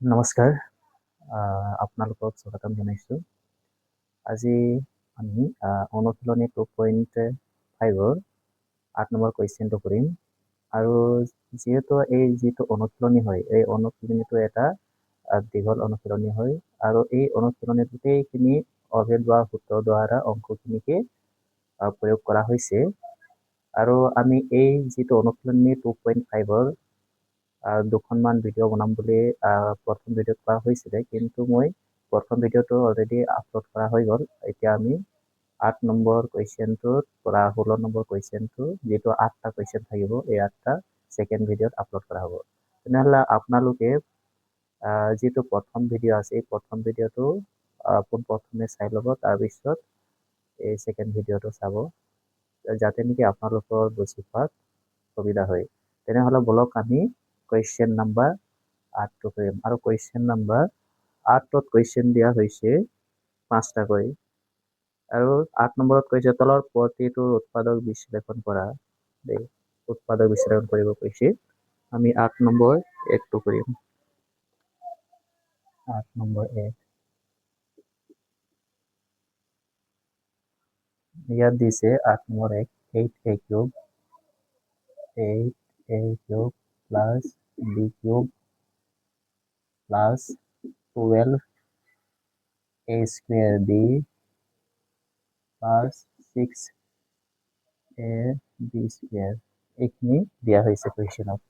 নমস্কাৰ আপোনালোকক স্বাগতম জনাইছোঁ। আজি আমি অনুশীলনী 2.5ৰ 8 নম্বৰ কুৱেশ্যনটো কৰিম। আৰু যিহেতু এই যিটো অনুশীলনী হয়, এই অনুশীলনীটো এটা দীঘল অনুশীলনী হয় আৰু এই অনুশীলনীত গোটেইখিনি অভেদ বা সূত্ৰ দ্বাৰা অংকখিনিকে প্ৰয়োগ কৰা হৈছে। আৰু আমি এই যিটো অনুশীলনী 2.5ৰ দুখনমান ভিডিঅ' বনাম বুলি প্ৰথম ভিডিঅ'ত কোৱা হৈছিলে, কিন্তু মই প্ৰথম ভিডিঅ'টো অলৰেডি আপলোড কৰা হৈ গ'ল। এতিয়া আমি 8 নম্বৰ কুৱেশ্যনটোৰ পৰা 16 নম্বৰ কুৱেশ্যনটো যিটো 8টা কুৱেশ্যন থাকিব, এই 8টা ছেকেণ্ড ভিডিঅ'ত আপলোড কৰা হ'ব। তেনেহ'লে আপোনালোকে যিটো প্ৰথম ভিডিঅ' আছে, এই প্ৰথম ভিডিঅ'টো পোনপ্ৰথমে চাই ল'ব, তাৰপিছত এই ছেকেণ্ড ভিডিঅ'টো চাব, যাতে নেকি আপোনালোকৰ বুজি পোৱাত সুবিধা হয়। তেনেহ'লে বলক আমি কুৱেশ্যন নাম্বাৰ 8টো কৰিম। আৰু কুৱেশ্যন নাম্বাৰ 8ত কুৱেশ্যন দিয়া হৈছে 5টাকৈ। আৰু 8 নম্বৰত কৈছে তলৰ প্ৰতিটো উৎপাদক বিশ্লেষণ কৰা। উৎপাদক বিশ্লেষণ কৰিব কৈছে। আমি 8 নম্বৰ 1টো কৰিম। 8 নম্বৰ 1 ইয়াত দিছে 8 number 1 8a cube plus b cube plus 12a square b plus 6ab square, এইখিনি দিয়া হৈছে কুৱেশ্যনত।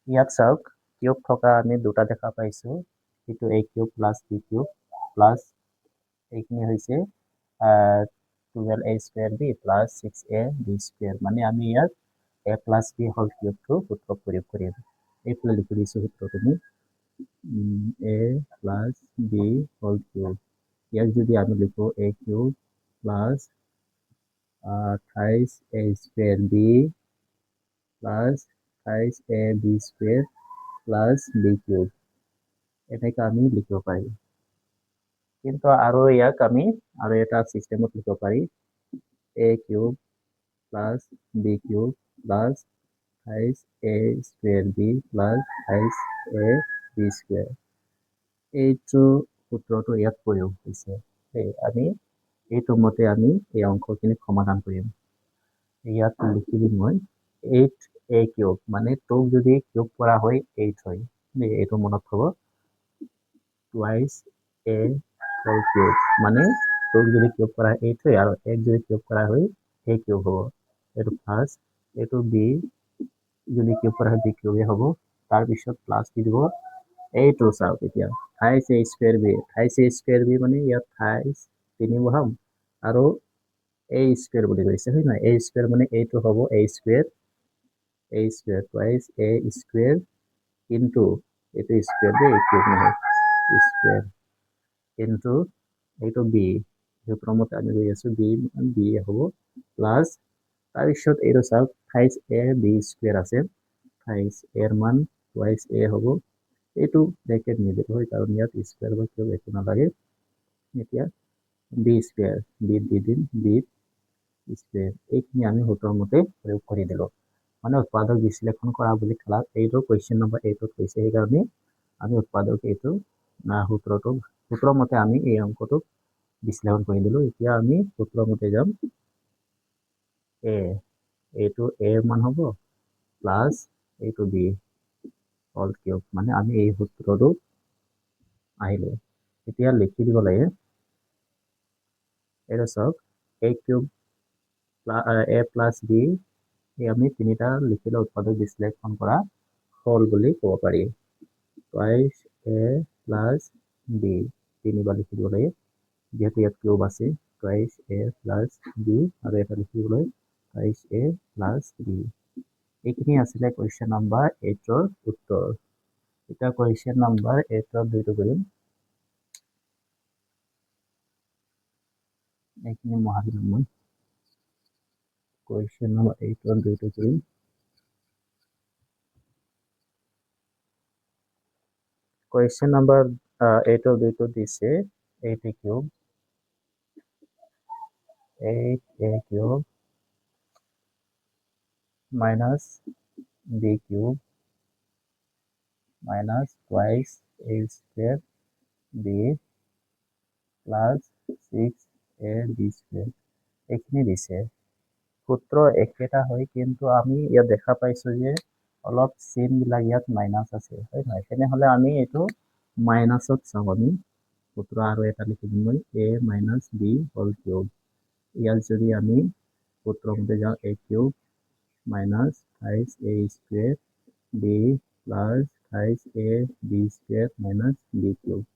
ইয়াত চাওক, কিউব থকা আমি দুটা দেখা পাইছোঁ, এইটো a cube plus b cube plus এইখিনি হৈছে 12a square b plus 6ab square. মানে আমি ইয়াত a প্লাছ b হোল কিউবটো সূত্ৰ প্ৰয়োগ কৰিম। এইফালে লিখি দিছোঁ সূত্ৰটো আমি a plus b whole cube. ইয়াক যদি আমি লিখোঁ a cube plus 28a square b plus 28ab square plus b cube, এনেকৈ আমি লিখিব পাৰি। কিন্তু আৰু ইয়াক আমি আৰু এটা চিষ্টেমত লিখিব পাৰি, a cube plus b cube plus 28a square b plus 28ab square. এইটো সূত্ৰটো ইয়াত প্ৰয়োগ হৈছে। আমি এইটো মতে আমি এই অংকখিনি সমাধান কৰিম। ইয়াত লিখি দিম মই 8a কিউব, মানে 2 যদি কিউব কৰা হয় 8 হয়। এইটো মনত থ'ব, টুৱাইচ a হোল কিউব, মানে 2 যদি কিউব কৰা হয় 8 হয়, আৰু 1 যদি কিউব কৰা হয় a কিউব হ'ব। এইটো ফাৰ্ষ্ট, এইটো b যদি কিউব কৰা হয় b কিউবে হ'ব। তাৰপিছত প্লাছ দি দিব এইটো। চাওক এতিয়া 28a square b, 28a square b মানে ইয়াত 28 তিনি বহাম আৰু a স্কুৱেৰ বুলি কৈছে, হয় নহয়? a স্কুৱেৰ মানে এইটো হ'ব a square twice a square into এইটো স্কুৱেৰ দেই, কিউব নহয়, স্কুৱেৰ ইনটু এইটো b, সূত্ৰমতে আমি গৈ আছোঁ b হ'ব প্লাছ, তাৰপিছত এইটো চাওক 28ab স্কুৱেৰ আছে, 28 এৰ মান টুৱাইচ a হ'ব। এইটো ব্ৰেকেট নিদিলোঁ হয়, কাৰণ ইয়াত স্কুৱেৰ বা কিউব একো নালাগে। এতিয়া b স্কুৱেৰ, b দি দিম, b স্কুৱেৰ, এইখিনি আমি সূত্ৰৰ মতে প্ৰয়োগ কৰি দিলোঁ। মানে উৎপাদক বিশ্লেষণ কৰা বুলি খেলাত এইটো কুৱেশ্যন নম্বৰ 8ত কৈছে, সেইকাৰণে আমি উৎপাদক এইটো সূত্ৰৰ মতে আমি এই অংকটোক বিশ্লেষণ কৰি দিলোঁ। এতিয়া আমি সূত্ৰৰ মতে যাম, এইটো a মান হ'ব প্লাছ এইটো b হোল কিউব, মানে আমি এই সূত্ৰটো আহিলোঁ। এতিয়া লিখি দিব লাগে, এইটো চাওক a cube a plus b, আমি তিনিটা লিখিলে উৎপাদক বিশ্লেষণ কৰা হ'ল বুলি ক'ব পাৰি। টুৱাইচ a প্লাছ b তিনিবাৰ লিখি দিব লাগে, যিহেতু ইয়াত কিউব আছে। টুৱাইচ a প্লাছ b আৰু এটা লিখিবলৈ টুৱাইচ a প্লাছ b। এইখিনি আছিলে কুৱেশ্যন নম্বৰ 8ৰ উত্তৰ। এতিয়া কুৱেশ্যন নম্বৰ 8ৰ 2টো কৰিম। এইখিনি মহাবীৰ মই কুৱেশ্যন নম্বৰ 8ৰ 2টো কৰিম। কুৱেশ্যন নম্বৰ 8ৰ 2টো দিছে 8a cube minus b cube minus twice a square b plus 6ab square এইখিনি দিছে সূত্ৰ একেটা হয় কিন্তু আমি ইয়াত দেখা পাইছো যে অলপ চিন বিলাক ইয়াত মাইনাস আছে হয় নহয় তেনেহলে আমি এইটো মাইনাসত চাম আমি সূত্ৰ আৰু এটা লিখি দিম মই a minus b whole cube ইয়াত যদি আমি সূত্ৰ মতে যাওঁ a cube minus 5a square b plus 5ab square minus b cube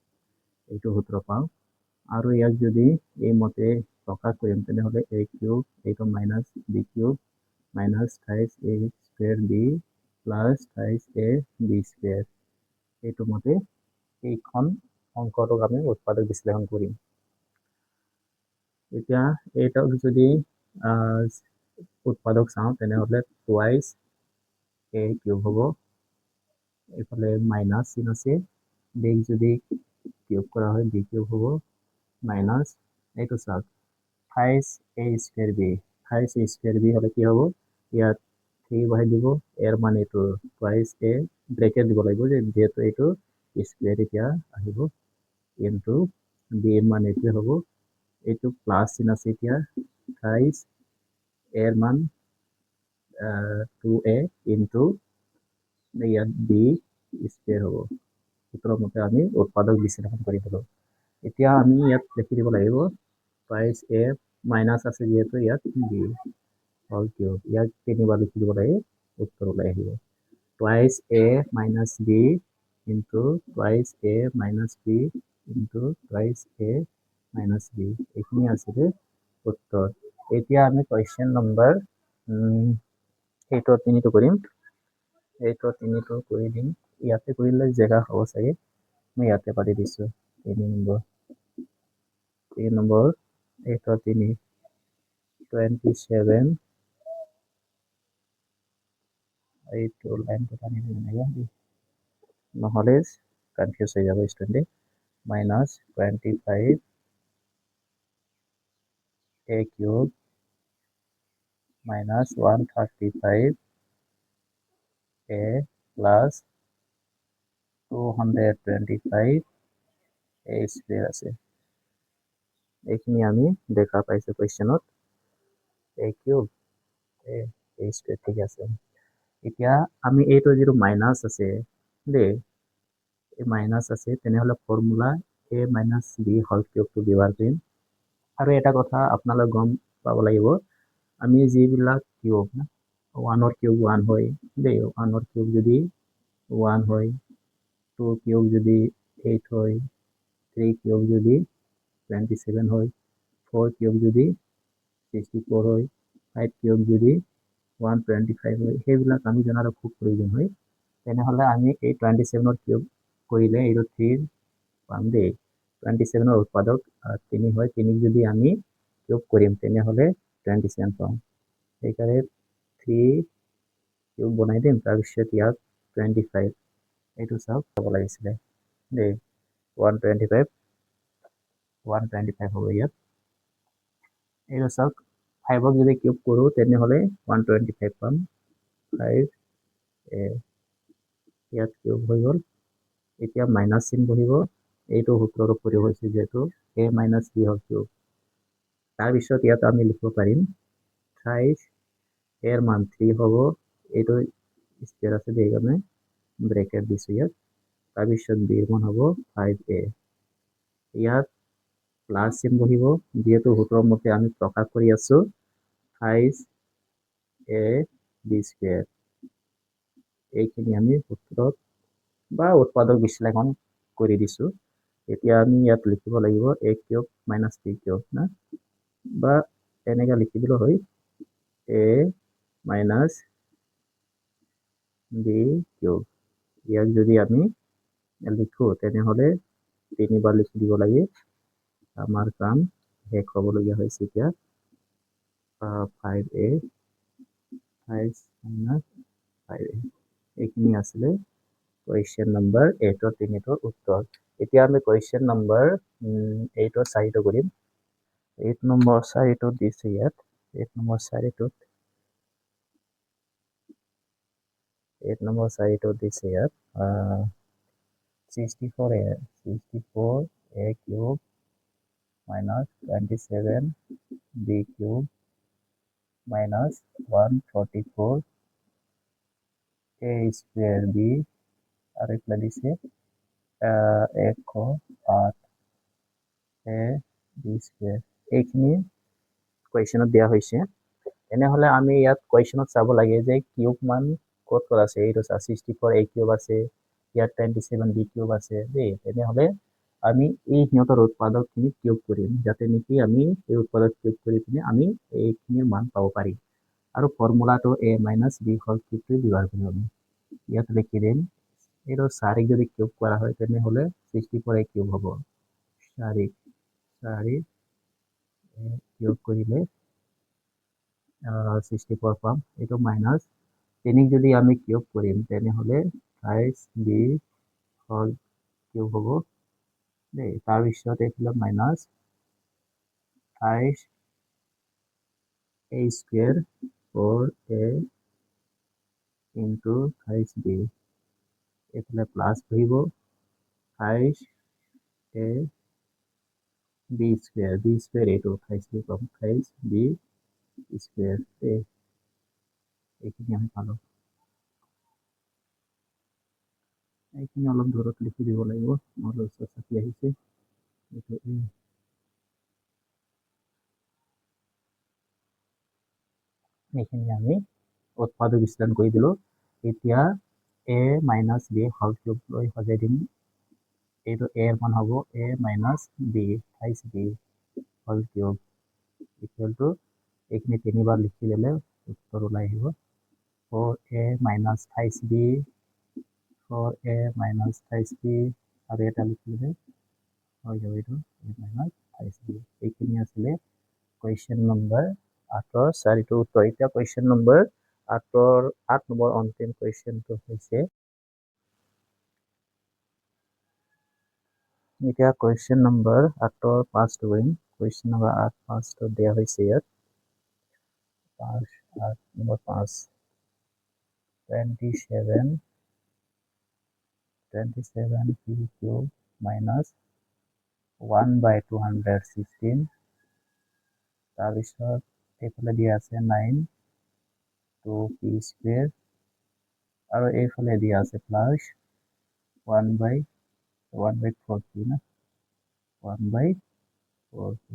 এইটো সূত্ৰ পাওঁ আৰু ইয়াক যদি এই মতে প্ৰকাশ কৰিম তেনেহলে a cube এইটো minus b cube minus 5a square b plus 5ab square এইটো মতে এইখন অংকটোক আমি উৎপাদক বিশ্লেষণ কৰিম এতিয়া এইটাক যদি উৎপাদক চাওঁ তেনেহলে টুৱাইস a কিউব হ'ব এইফালে মাইনাস চিন আছে b যদি কিউব কৰা হয় b কিউব হ'ব মাইনাস এইটো চাওক 5a square b 5a square b হলে কি হ'ব ইয়াত 3 বহাই দিব এর মানে এইটো টুৱাইস a ব্ৰেকেট দিব লাগিব যে যেহেতু এইটো স্কয়ার এতিয়া আহিব ইনটু b এর মান এইটো হ'ব এইটো প্লাস চিন আছে এতিয়া টুৱাইস a এৰ মান 2a ইনটু ইয়াত b স্কয়াৰ হ'ব সূত্ৰৰ মতে আমি উৎপাদক বিশ্লেষণ কৰি দিলো এতিয়া আমি ইয়াত লিখি দিব লাগিব টুৱাইস a মাইনাস আছে যেহেতু ইয়াত b হোল কিউব ইয়াত তিনিবাৰ লিখি দিব লাগে উত্তৰ ওলাই আহিব twice a minus b into twice a minus b into twice a minus b এইখিনি আছে উত্তৰ এতিয়া আমি কোৱেশ্চন নম্বৰ 8 তিনিটো কৰিম 8 তিনিটো কৰি দিম ইয়াতে কৰিলে জেগা হ'ব চাগে মই ইয়াতে পাতি দিছো 3 নম্বৰ 8 3 27 এইটো লাইনটো টানি দিম নহলে কনফিউজ হৈ যাব ষ্টুডেন্টে minus 25 a cube minus 135 a plus 225 a square আছে এইখিনি আমি দেখা পাইছো কোৱেশ্চনত a cube a square ঠিক আছে এতিয়া আমি এইটো যেটো মাইনাস আছে দে এই মাইনাস আছে তেনেহলে formula a minus b whole কিউবটো ব্যৱহাৰ কৰিম আৰু এটা কথা আপোনালোক গম পাব লাগিব আমি যিবিলাক কিউব 1 ৰ কিউব 1 হয় দে 1 ৰ কিউব যদি 1 হয় 2 কিউব যদি 8 হয় 3 কিউব যদি 27 হয় 4 কিউব যদি 64 হয় 5 কিউব যদি 125 হয় সেইবিলাক আমি জনাৰ খুব প্ৰয়োজন হয় তেনেহলে আমি এই 27 ৰ কিউব কৰিলে এইটো 3 পাম দে 27 ৰ উৎপাদক 3 হয় 3 যদি আমি কিউব কৰিম তেনেহলে 27 পাম সেইকাৰণে 3 কিউব বনাই দিম তাৰপিছত ইয়াত 25 এইটো চাওক হ'ব লাগিছিলে দে 125 হ'ব ইয়াত এইটো চাওক 5 ক যদি কিউব কৰো তেনেহলে 125 পাম 5 ইয়াত কিউব হৈ গল এতিয়া মাইনাস চিন বহিব এইটো সূত্ৰৰ প্ৰয়োগ হৈছে যেটো a minus b whole cube তাৰপিছত ইয়াত আমি লিখিব পাৰিম 5 এৰ মান 3 হ'ব এইটো স্কয়াৰ আছে দেই কাৰণে ব্ৰেকেট দিছো ইয়াত তাৰপিছত b এৰ মান হ'ব 5a ইয়াত প্লাস চিন বহিব যেহেতু সূত্ৰৰ মতে আমি প্ৰকাশ কৰি আছো 5a b square এইখিনি আমি সূত্ৰত বা উৎপাদক বিশ্লেষণ কৰি দিছো এতিয়া আমি ইয়াত লিখিব লাগিব a cube minus b cube না বা এনেকা লিখি দিলে হয় a minus b কিউব ইয়াক যদি আমি লিখো তেনেহলে তিনিবাৰ লিখি দিব লাগে আমাৰ কাম শেষ হ'বলগীয়া হৈছে এতিয়া 5a 5 minus 5a এইখিনি আছিলে কোৱেশ্চন নম্বৰ 8 ৰ তিনিটোৰ উত্তৰ এতিয়া আমি কোৱেশ্চন নম্বৰ 8 ৰ চাৰিটো কৰিম 8 নম্বৰ চাৰিটো দিছে ইয়াত 8 নম্বৰ চাৰিটোত 8 নম্বৰ চাৰিটো দিছে ইয়াত 64a cube minus 27b cube minus 144a square b আর এগুলা দিছে 108a b square এইখিনি কুৱেশ্যনত দিয়া হৈছে তেনেহলে আমি ইয়াত কুৱেশ্যনত চাব লাগে যে কিউব মান ক'ত আছে এইটো 64a কিউব আছে ইয়াত 27b কিউব আছে দেই তেনেহলে আমি এই সিহঁতৰ উৎপাদকখিনি কিউব কৰিম যাতে নেকি আমি এই উৎপাদক কিউব কৰি পিনে আমি এইখিনিৰ মান পাব পাৰিম আৰু ফৰ্মুলাটো a minus b whole cube ব্যৱহাৰ কৰিম আমি ইয়াত লিখি দিম এইটো 4 যদি কিউব কৰা হয় তেনেহলে 64a কিউব হ'ব 4 কিউব কৰিলে 64 পাম এইটো মাইনাস 3 যদি আমি কিউব কৰিম তেনেহলে 5b হোল কিউব হ'ব দেই তাৰপিছত এইফালে minus 5a square 4a into 5b এইফালে প্লাস হইব 5a b স্কয়ার এইটো 5b পাম 5b স্কয়ার এইখিনি আমি পালো এইখিনি অলপ দূৰত লিখি দিব লাগিব নহ'লে ওচৰত চাপি আহিছে এইটো এইখিনি আমি উৎপাদক বিশ্লেষণ কৰি দিলো এতিয়া a minus b whole cube লৈ সজাই দিম এইটো a মান হ'ব a minus b 5b whole cube equal to এইখিনি তিনিবাৰ লিখি দিলে উত্তৰ ওলাই আহিব 4a minus 5b 4a minus 5b আৰু এটা লিখি দিলে হৈ যাব এইটো a minus 5b এইখিনি আছিলে কুৱেশ্যন নম্বৰ 8 চাৰিটো উত্তৰ এতিয়া কুৱেশ্যন নম্বৰ 8 নম্বৰ অন্তিম কুৱেশ্যনটো হৈছে এতিয়া কুৱেশ্যন নম্বৰ 8 ফাৰ্ষ্ট কৰিম কুৱেশ্যন নম্বৰ 8 ফাৰ্ষ্ট দিয়া হৈছে ইয়াত 8 নম্বৰ 5 27p cube minus 1/216 তাৰপিছত এইফালে দিয়া আছে 9 2p square আৰু এইফালে দিয়া আছে প্লাস 1/4p না 1/4p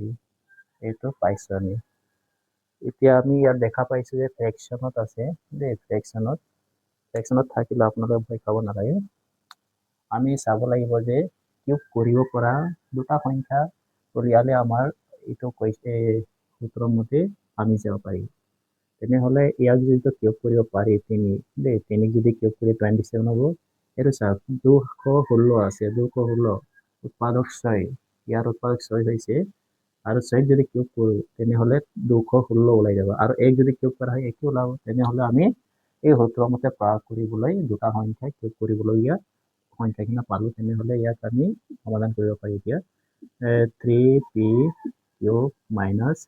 এইটো পাইছো আমি এতিয়া আমি ইয়াত দেখা পাইছো যে ফ্ৰেকশনত আছে দেই ফ্ৰেকশনত থাকিলে আপোনালোকে ভয় খাব নালাগে আমি চাব লাগিব যে কিউব কৰিব পৰা দুটা সংখ্যা উলিয়ালে আমাৰ এইটো সূত্ৰৰ মতে আমি যাব পাৰি তেনেহলে ইয়াক যদি কিউব কৰিব পাৰি 3 দেই 3 যদি কিউব কৰি 27 হ'ব এইটো চাওক 216 আছে 216 উৎপাদক 6 ইয়াৰ উৎপাদক 6 হৈছে আৰু 6 যদি কিউব কৰো তেনেহলে 216 ওলাই যাব আৰু 1 যদি কিউব কৰা হয় 1 ওলাব তেনেহলে আমি এই সূত্ৰৰ মতে প্ৰয়োগ কৰিবলৈ দুটা সংখ্যা কিউব কৰিবলগীয়া সংখ্যাখিনি পালো তেনেহলে ইয়াক আমি সমাধান কৰিব পাৰি এতিয়া 3p কিউব মাইনাস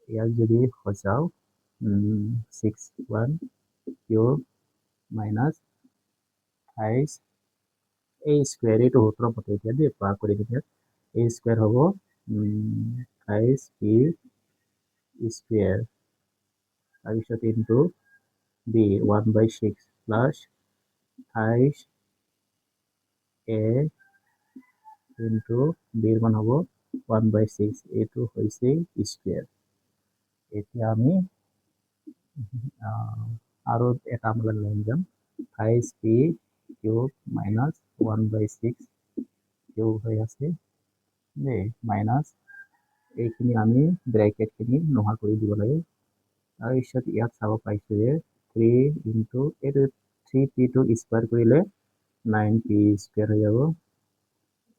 ইয়াক যদি সজাও 61 কিউব মাইনাস 5 a স্কয়ার এইটো সূত্ৰৰ মতে এতিয়া দেই প্ৰয়োগ কৰি দিম a স্কয়াৰ হ'ব 5p স্কয়াৰ তাৰপিছত into b 1/6 plus 5a into b এর মান হ'ব 1/6 এইটো হৈছে স্কয়ার এতিয়া আমি আৰু এটা আমরা লাইন যাম 5p কিউব মাইনাস 1/6 কিউব হৈ আছে দেই মাইনাস এইখিনি আমি ব্ৰেকেটখিনি নোহোৱা কৰি দিব লাগে তাৰপিছত ইয়াত চাব পাইছো যে 3 ইনটু এইটো 3p টো স্কয়াৰ কৰিলে 9p স্কয়াৰ হৈ যাব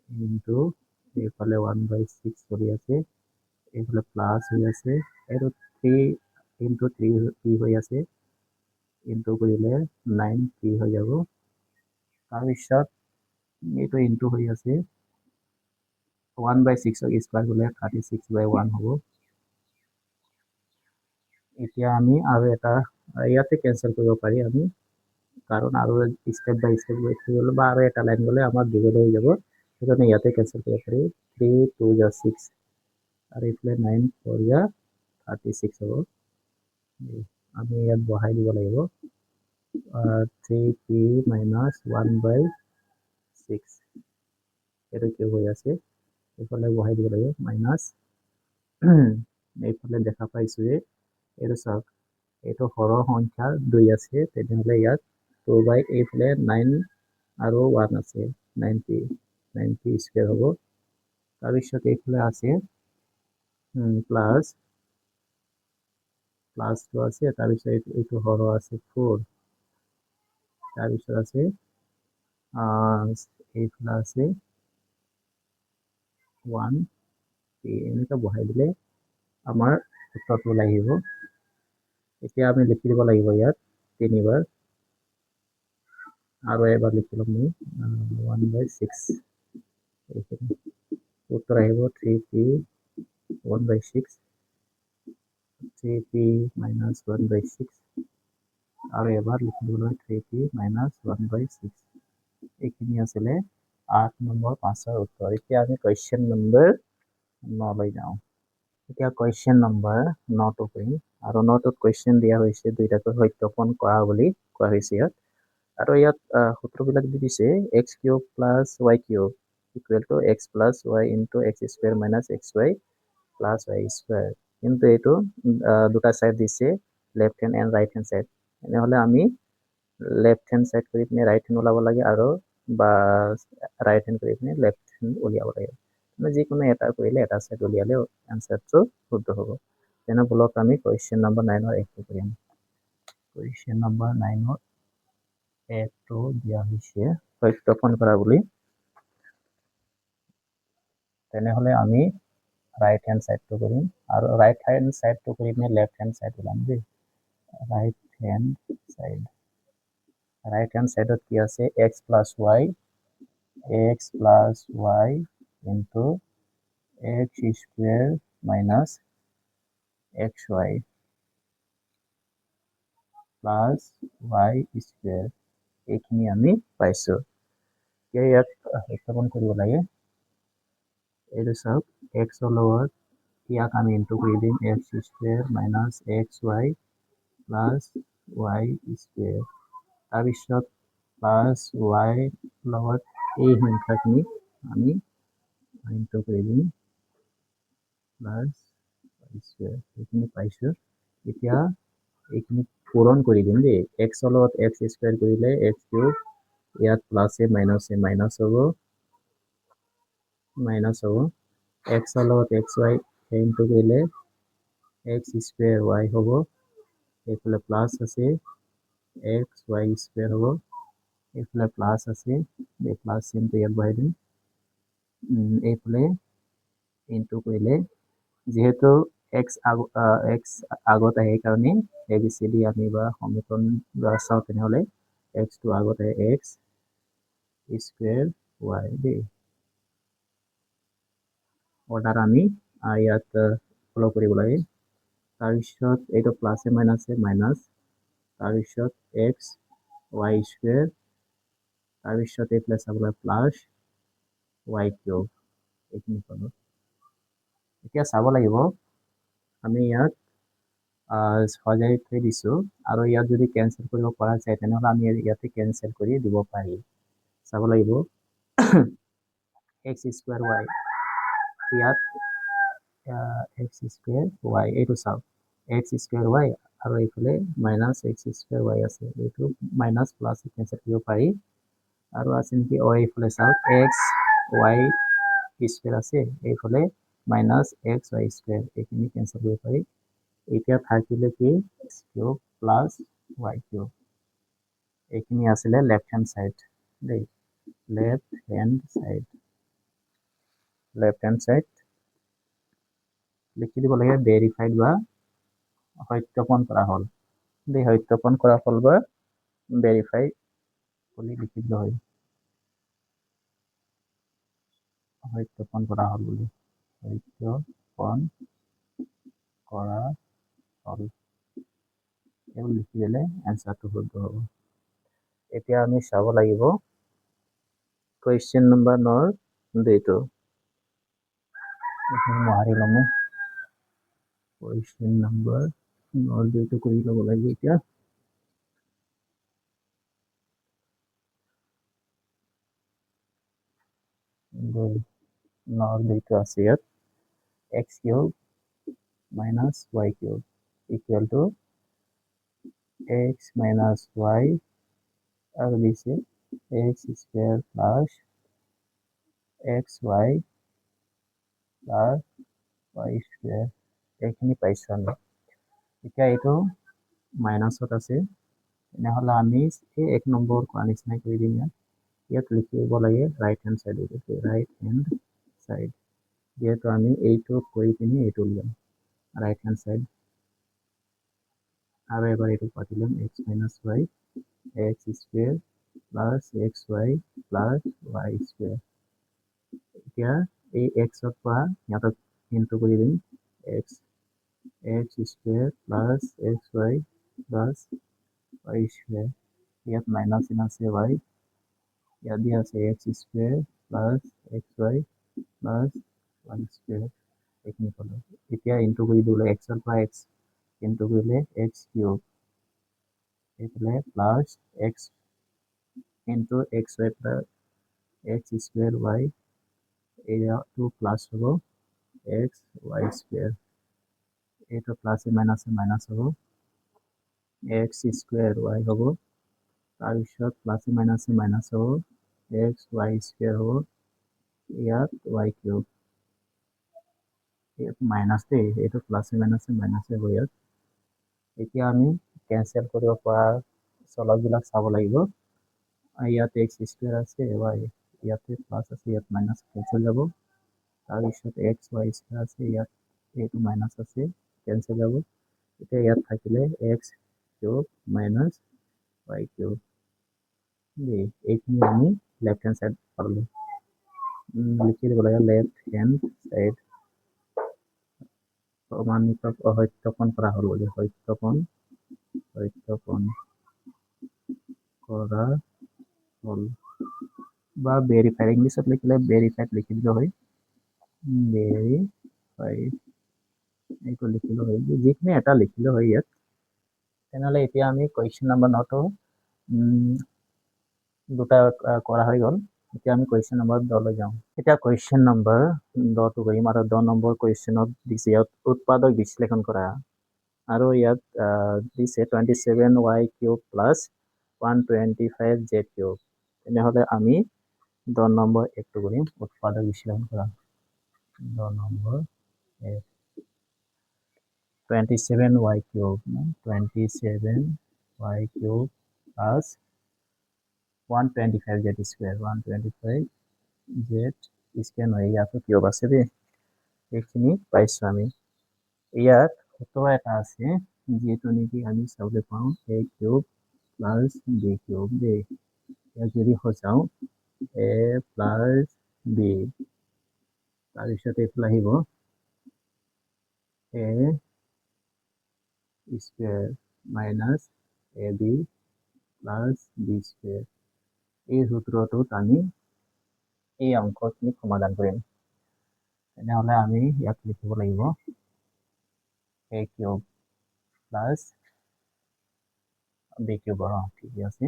ইনটু এইফালে 1/6 চলি আছে এইফালে প্লাস হৈ আছে এইটো 3 ইনটু 3p হৈ আছে ইনটু কৰিলে 9p হৈ যাব তাৰপিছত এইটো ইনটু হৈ আছে 1/6 স্কয়াৰ কৰিলে 36/1 হ'ব এতিয়া আমি আৰু এটা ইয়াতে ক্যান্সেল কৰিব পাৰি আমি কারণ আরো স্টেপ বাই স্টেপ গেলে বা আরো একটা লাইন গেলে আমার বিপদ হয়ে যাব, সেজন্য ইয়াতে ক্যান্সেল করতে পারি। 3 2 যা 6 আর এইফালে 9 4 যা 36 হ'ব। আমি ইয়াত বহাই দিব লাগিব 3p minus 1/6 এইটো কিউব হৈ আছে, এইফালে বহাই দিব লাগিব মাইনাছ এইফালে দেখা পাইছো যে এইটো চাওক এইটো হৰৰ সংখ্যা 2 আছে, তেনেহ'লে ইয়াত 2 এইফালে 9 আৰু 1 আছে 9p স্কুৱেৰ হ'ব। তাৰপিছত এইফালে আছে প্লাছটো আছে, তাৰপিছত এইটো হৰ আছে 4, তাৰপিছত আছে এইফালে আছে 1p এনেকৈ বহাই দিলে আমাৰ উত্তৰটো ওলাই আহিব। এতিয়া আমি লিখি দিব লাগিব ইয়াত 3 বাৰ, আৰু এবাৰ লিখি ল'ম মই 1/6 এইখিনি উত্তৰ আহিব 3p 1/6 3p minus 1/6 আৰু এবাৰ লিখি দিব লাগিব 3p minus 1/6 এইখিনি আছিলে 8 নম্বৰ 5ৰ উত্তৰ। এতিয়া আমি কুৱেশ্যন নম্বৰ 9 লৈ যাওঁ। এতিয়া কুৱেশ্যন নম্বৰ 9টো কৰিম, আৰু 9টোত কুৱেশ্যন দিয়া হৈছে দুইটাকৈ সত্যাপন কৰা বুলি কোৱা হৈছে ইয়াত। আৰু ইয়াত সূত্ৰবিলাক দি দিছে x cube plus y cube equal to x plus y into x square minus xy plus y square. কিন্তু এইটো দুটা সাইড দিছে, left hand and right hand side. এনেহলে আমি লেফট হ্যান্ড সাইড কৰি পিনে ৰাইট হ্যান্ড ওলাব লাগে, আৰু বা ৰাইট হ্যান্ড কৰি পিনে লেফট হ্যান্ড উলিয়াব লাগে। মানে যিকোনো এটা কৰিলে এটা সাইড উলিয়ালে এনসাৰটো শুদ্ধ হ'ব। তেনে বলক আমি কুৱেশ্যন নম্বৰ 9ৰ একটো কৰিম। কুৱেশ্যন নম্বৰ 9ৰ একটো দিয়া হৈছে সত্যাপন কৰা বুলি। তেনেহলে আমি ৰাইট হ্যান্ড সাইডটো কৰিম, আৰু ৰাইট হ্যান্ড সাইডটো কৰি পিনে লেফট হ্যান্ড সাইড ওলাম দেই। ৰাইট হ্যান্ড সাইডত কি আছে x plus y into x square minus xy plus y square এইখিনি আমি পাইছো। এতিয়া ইয়াত সত্যাপন কৰিব লাগে। এইটো চাওক x ৰ লগত ইয়াক আমি ইনটু কৰি দিম x square minus xy plus y square, তাৰপিছত প্লাছ y লগত এই সংখ্যাখিনি আমি ইনটু কৰি দিম প্লাছ y স্কুৱেৰ, এইখিনি পাইছো। এতিয়া এইখিনি পূৰণ কৰি দিম দেই। x ৰ লগত x স্কুৱেৰ কৰিলে x কিউব, ইয়াত প্লাছে মাইনাছে মাইনাছ হ'ব, x ৰ লগত xy ইনটু কৰিলে x স্কুৱেৰ y হ'ব, এইফালে প্লাছ আছে x y স্কুৱেৰ হ'ব, এইফালে প্লাছ আছে, এই প্লাছ চিনটো ইয়াত বহাই দিম, এইফালে ইনটু কৰিলে যেহেতু x আগত আহে কাৰণে ABCD আমি বা সমীকৰণ চাওঁ, তেনেহ'লে x টো আগত আহে x স্কুৱেৰ y দেই। অৰ্ডাৰ আমি ইয়াত ফলো কৰিব লাগে। তাৰপিছত এইটো প্লাছে মাইনাছে মাইনাছ, তাৰপিছত x y স্কুৱেৰ, তাৰপিছত এইফালে চাবলৈ প্লাছ y কিউব এইখিনি পালো। এতিয়া চাব লাগিব আমি ইয়াত সজাই থৈ দিছো, আৰু ইয়াত যদি কেনসেল কৰিব পৰা যায় তেনেহ'লে আমি ইয়াতে কেনসেল কৰি দিব পাৰি। চাব লাগিব x স্কুৱেৰ y, ইয়াত x স্কুৱেৰ y এইটো চাওক x স্কুৱেৰ y আৰু এইফালে মাইনাছ x স্কুৱেৰ y আছে, এইটো মাইনাছ প্লাছ কেনসেল কৰিব পাৰি। আৰু আছে নেকি এইফালে চাওক x y স্কুৱেৰ আছে, এইফালে মাইনাছ x y স্কুৱেৰ, এইখিনি কেনসেল কৰিব পাৰি। এতিয়া থাকিলে কি x cube plus y cube, এইখিনি আছিলে লেফট হ্যান্ড সাইড দেই। লেফট হ্যান্ড সাইড লিখি দিব লাগে ভেৰিফাইড বা সত্যাপন কৰা হ'ল দেই, সত্যাপন কৰা হ'ল বা ভেৰিফাই বুলি লিখি দিলে হয়, সত্যাপন কৰা হ'ল বুলি, সত্যাপন কৰা হ'ল এইবোৰ লিখি দিলে এনসাৰটো শুদ্ধ হ'ব। এতিয়া আমি চাব লাগিব কুৱেশ্যন নম্বৰ 9 দুইটো মাৰি ল'ম কুৱেশ্যন নম্বৰ 9 দুইটো কৰি ল'ব লাগিব এতিয়া নর দুইটো আছে ইয়াত x cube minus y cube equal to x minus y আৰু দিছে x square plus xy plus y square এইখিনি পাইছো আমি এতিয়া এইটো মাইনাছত আছে তেনেহ'লে আমি এই 1 নম্বৰ কোৱা নিচিনা কৰি দিম ইয়াত লিখিব লাগে ৰাইট হেণ্ড সাইড যেহেতু আমি এইটো কৰি পিনি এইটো লিয়াম রাইট হ্যান্ড সাইড আর এবার এটা পাঠিলাম x minus y x square plus xy plus y square এতিয়া এই x ৰ পৰা ইয়াত ইনটু কৰি দিম x square plus xy plus y square ইয়াত মাইনাস চিন আছে y ইয়াত দিয়া আছে x square plus xy plus y square এইখিনি পালো এতিয়া ইনটু কৰি দিলে x ৰ পৰা x ইনটু কৰিলে x কিউব এইফালে plus x into xy plus x square y এয়া 2 প্লাস হবো x y square এটা প্লাস মাইনাস হবো x square y হবো তাৰপিছত প্লাস মাইনাস হবো x y square হবো ইয়াত y কিউব ইয়াত মাইনাস দে এটা প্লাস মাইনাস হবো ইয়াত এতিয়া আমি ক্যান্সেল কৰিব পৰা চলকবিলাক চাব লাগিব ইয়াত x square আছে y ইয়াতে প্লাস আছে ইয়াত মাইনাস ক্যান্সেল যাব তাৰপিছত x y square আছে ইয়াত এইটো মাইনাস আছে ক্যান্সেল যাব এতিয়া ইয়াত থাকিলে x cube minus y cube এইখিনি আমি লেফট হ্যান্ড সাইড পারলো লিখি দিব লাগে লেফট হ্যান্ড সাইড প্রমাণিত সত্যপন করা হল যে সত্যপন করা হল বা ভেরিফাইড ইংলিশত লিখিলে ভেরিফাইড লিখি দিলে হয় ভেরিফাইড এইটো লিখিলে হয় যিখিনি এটা লিখিলে হয় ইয়াত তেনেহলে এতিয়া আমি কোয়েশ্চন নাম্বার 9 টো দুটা কৰা হৈ গল এতিয়া আমি কোয়েশ্চন নাম্বাৰ 10 লৈ যাওঁ এতিয়া কোয়েশ্চন নাম্বাৰ 10 টো কৰিম আৰু 10 নম্বৰ কোয়েশ্চনত দিছে ইয়াত উৎপাদক বিশ্লেষণ কৰা আৰু ইয়াত দিছে 27y cube plus 125z cube তেনেহলে আমি 10 নম্বৰ একটো কৰিম উৎপাদক বিশ্লেষণ কৰা 10 number 27y cube 27y cube plus 125z square 125z square নহয় ইয়াতো কিউব আছে দেই এইখিনি পাইছো আমি ইয়াত কত এটা আছে যেটো নেকি আমি চাবলৈ পাওঁ a cube plus b cube দেই ইয়াত যদি হচাও a plus b তাৰপিছত এইফালে আহিব a square minus ab plus b square এই সূত্ৰটোত আমি এই অংকখিনি সমাধান কৰিম তেনেহলে আমি ইয়াত লিখিব লাগিব a cube plus b cube ঠিক আছে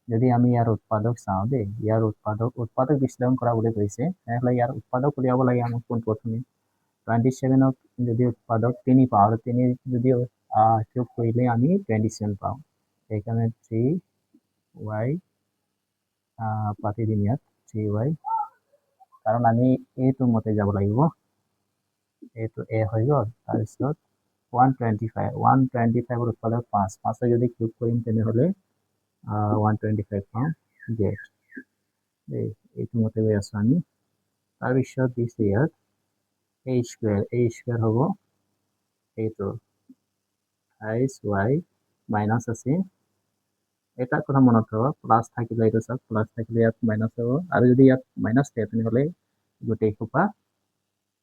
যদি আমি ইয়াৰ উৎপাদক চাওঁ দেই ইয়াৰ উৎপাদক বিশ্লেষণ কৰা বুলি কৈছে তেনেহলে ইয়াৰ উৎপাদক উলিয়াব লাগে আমাক কোন প্ৰথমে 27 যদি উৎপাদক 3 পাওঁ আৰু 3 যদি কিউব কৰিলে আমি 27 পাওঁ সেইকাৰণে 3y পাতি দিম ইয়াত 3y কাৰণ আমি এইটো মতে যাব লাগিব এইটো a হৈ গ'ল তাৰপিছত 125 উৎপাদক 5 যদি কিউব কৰিম তেনেহলে 125 পাওঁ গেট এইটো মতে গৈ আছো আমি তাৰপিছত দিছে ইয়াত a square হব এইটো y মাইনাস আছে এটা কথা মনত ৰাখক প্লাস থাকিলে এইটো সব প্লাস থাকিলে ইয়াত মাইনাস হ'ব আৰু যদি ইয়াত মাইনাস থাকে তেনেহলে গোটেই সোপা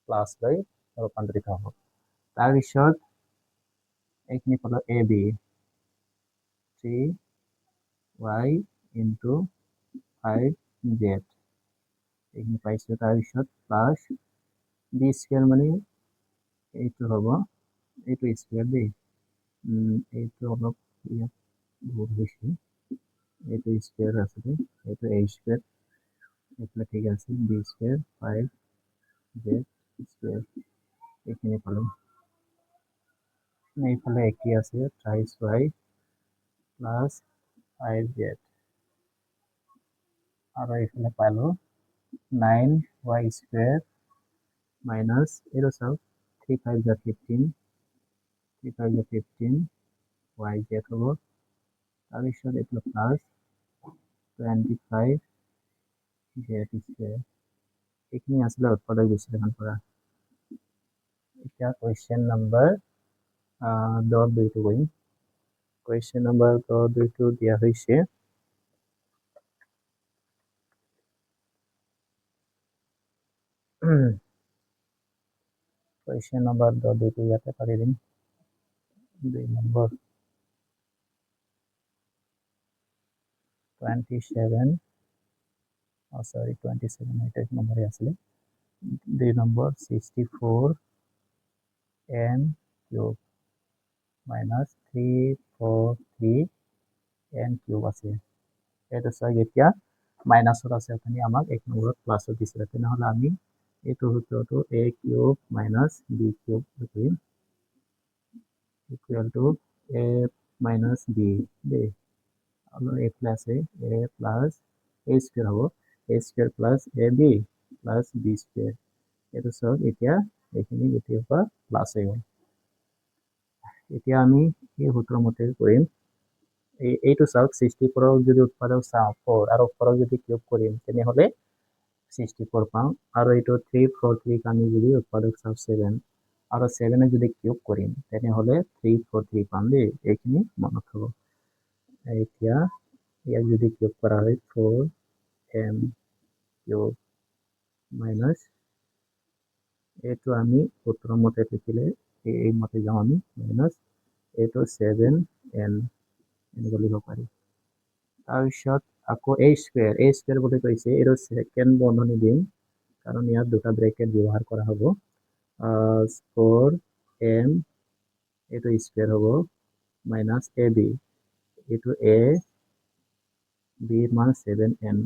প্লাস লৈ ৰূপান্তৰিত হ'ব তাৰপিছত এইখিনি পালো ab 3y ইনটু 5z এইখিনি পাইছো। তাৰপিছত প্লাছ বি স্কোয়াৰ মানে এইটো হ'ব এইটো স্কোয়াৰ দেই, এইটো অলপ ইয়াত ভুল হৈছে, এইটো স্কোয়ার আছে, এইটো a স্কোয়ার, এইফালে ঠিক আছে, বি স্কোয়ার 5z স্কোয়ার এইখিনি পালো। এইফালে একই আছে, থ্রাইস y প্লাস 5z, আর এইফালে পালো 9y স্কোয়ার মাইনাস এরো সব 3 5 যা 15, 3 5 যা 15 yz হব। তাৰপিছত এইফালে প্লাস 25z স্কোয়াৰ। এইখিনি আসলে উৎপাদক বিশ্লেষণ কৰা। এতিয়া কুৱেশ্যন নম্বৰ 10-2 কৰিম। কুৱেশ্যন নম্বৰ 10-2 দিয়া হৈছে কুৱেশ্যন নম্বৰ 10-2 ইয়াতে কৰি দিম। 2 নম্বৰ 27 সরি 27 এটা নম্বরে আসলে 2 নম্বর 64 n cube minus 343 n cube আছে। এটা চাই এতিয়া মাইনাসত আছে, আপুনি আমাক এক নম্বৰত প্লাসত দিছিলে, তেনেহ'লে আমি এইটো সূত্ৰটো a cube minus b cube কৰিম equal to a minus b দেই, আৰু এইফালে আছে a প্লাস a স্কোয়ার হ'ব, a square plus ab plus b square. এইটো চাওক এতিয়া এইখিনি গোটেই পৰা প্লাস হৈ গ'ল। এতিয়া আমি এই সূত্ৰ মতে কৰিম। এইটো চাওক 64 যদি উৎপাদক চাওঁ 4 আৰু ওপৰক যদি কিউব কৰিম তেনেহ'লে 64 পাম, আৰু এইটো 343 আমি যদি উৎপাদক চাওঁ 7 আৰু 7 যদি কিউব কৰিম তেনেহ'লে 343 পাম দেই, এইখিনি মনত থ'ব। এতিয়া ইয়াক যদি কিউব কৰা হয় 4m কিউব মাইনাস এইটো আমি সূত্ৰ মতে লিখিলে এই মতে যাওঁ আমি মাইনাস এইটো 7n এনেকৈ লিখিব পাৰি। তাৰপিছত আকৌ a স্কোয়াৰ বুলি কৈছে, এইটো সেকেন্ড বন্ধনী দিম কাৰণ ইয়াত দুটা ব্ৰেকেট ব্যৱহাৰ কৰা হ'ব। 4m এইটো স্কোয়ার হ'ব মাইনাস ab এইটো a b মান 7n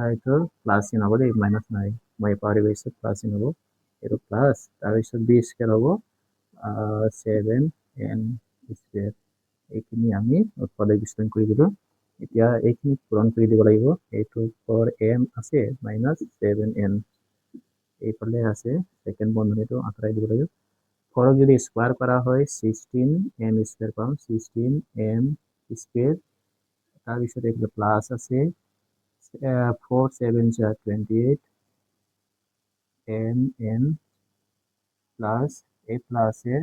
এইটো প্লাস চিন হ'ব দেই, মাইনাস নাই, মই পাহৰি গৈছোঁ, প্লাস চিন হ'ব, এইটো প্লাস। তাৰপিছত b স্কোয়াৰ হ'ব 7n স্কোয়াৰ। এইখিনি আমি উৎপাদক বিশ্লেষণ কৰি দিলোঁ। এতিয়া এইখিনি পূৰণ কৰি দিব লাগিব। এইটো 4m আছে মাইনাস 7n, এইফালে আছে সেকেন্ড বন্ধনীটো আঁতৰাই দিব লাগিব। 4ক যদি স্কোয়াৰ কৰা হয় 16m স্কোয়াৰ পাম, 16m স্কোয়াৰ। তাৰপিছত এইফালে প্লাস আছে 4 7 যা 28 mn প্লাস এই প্লাসে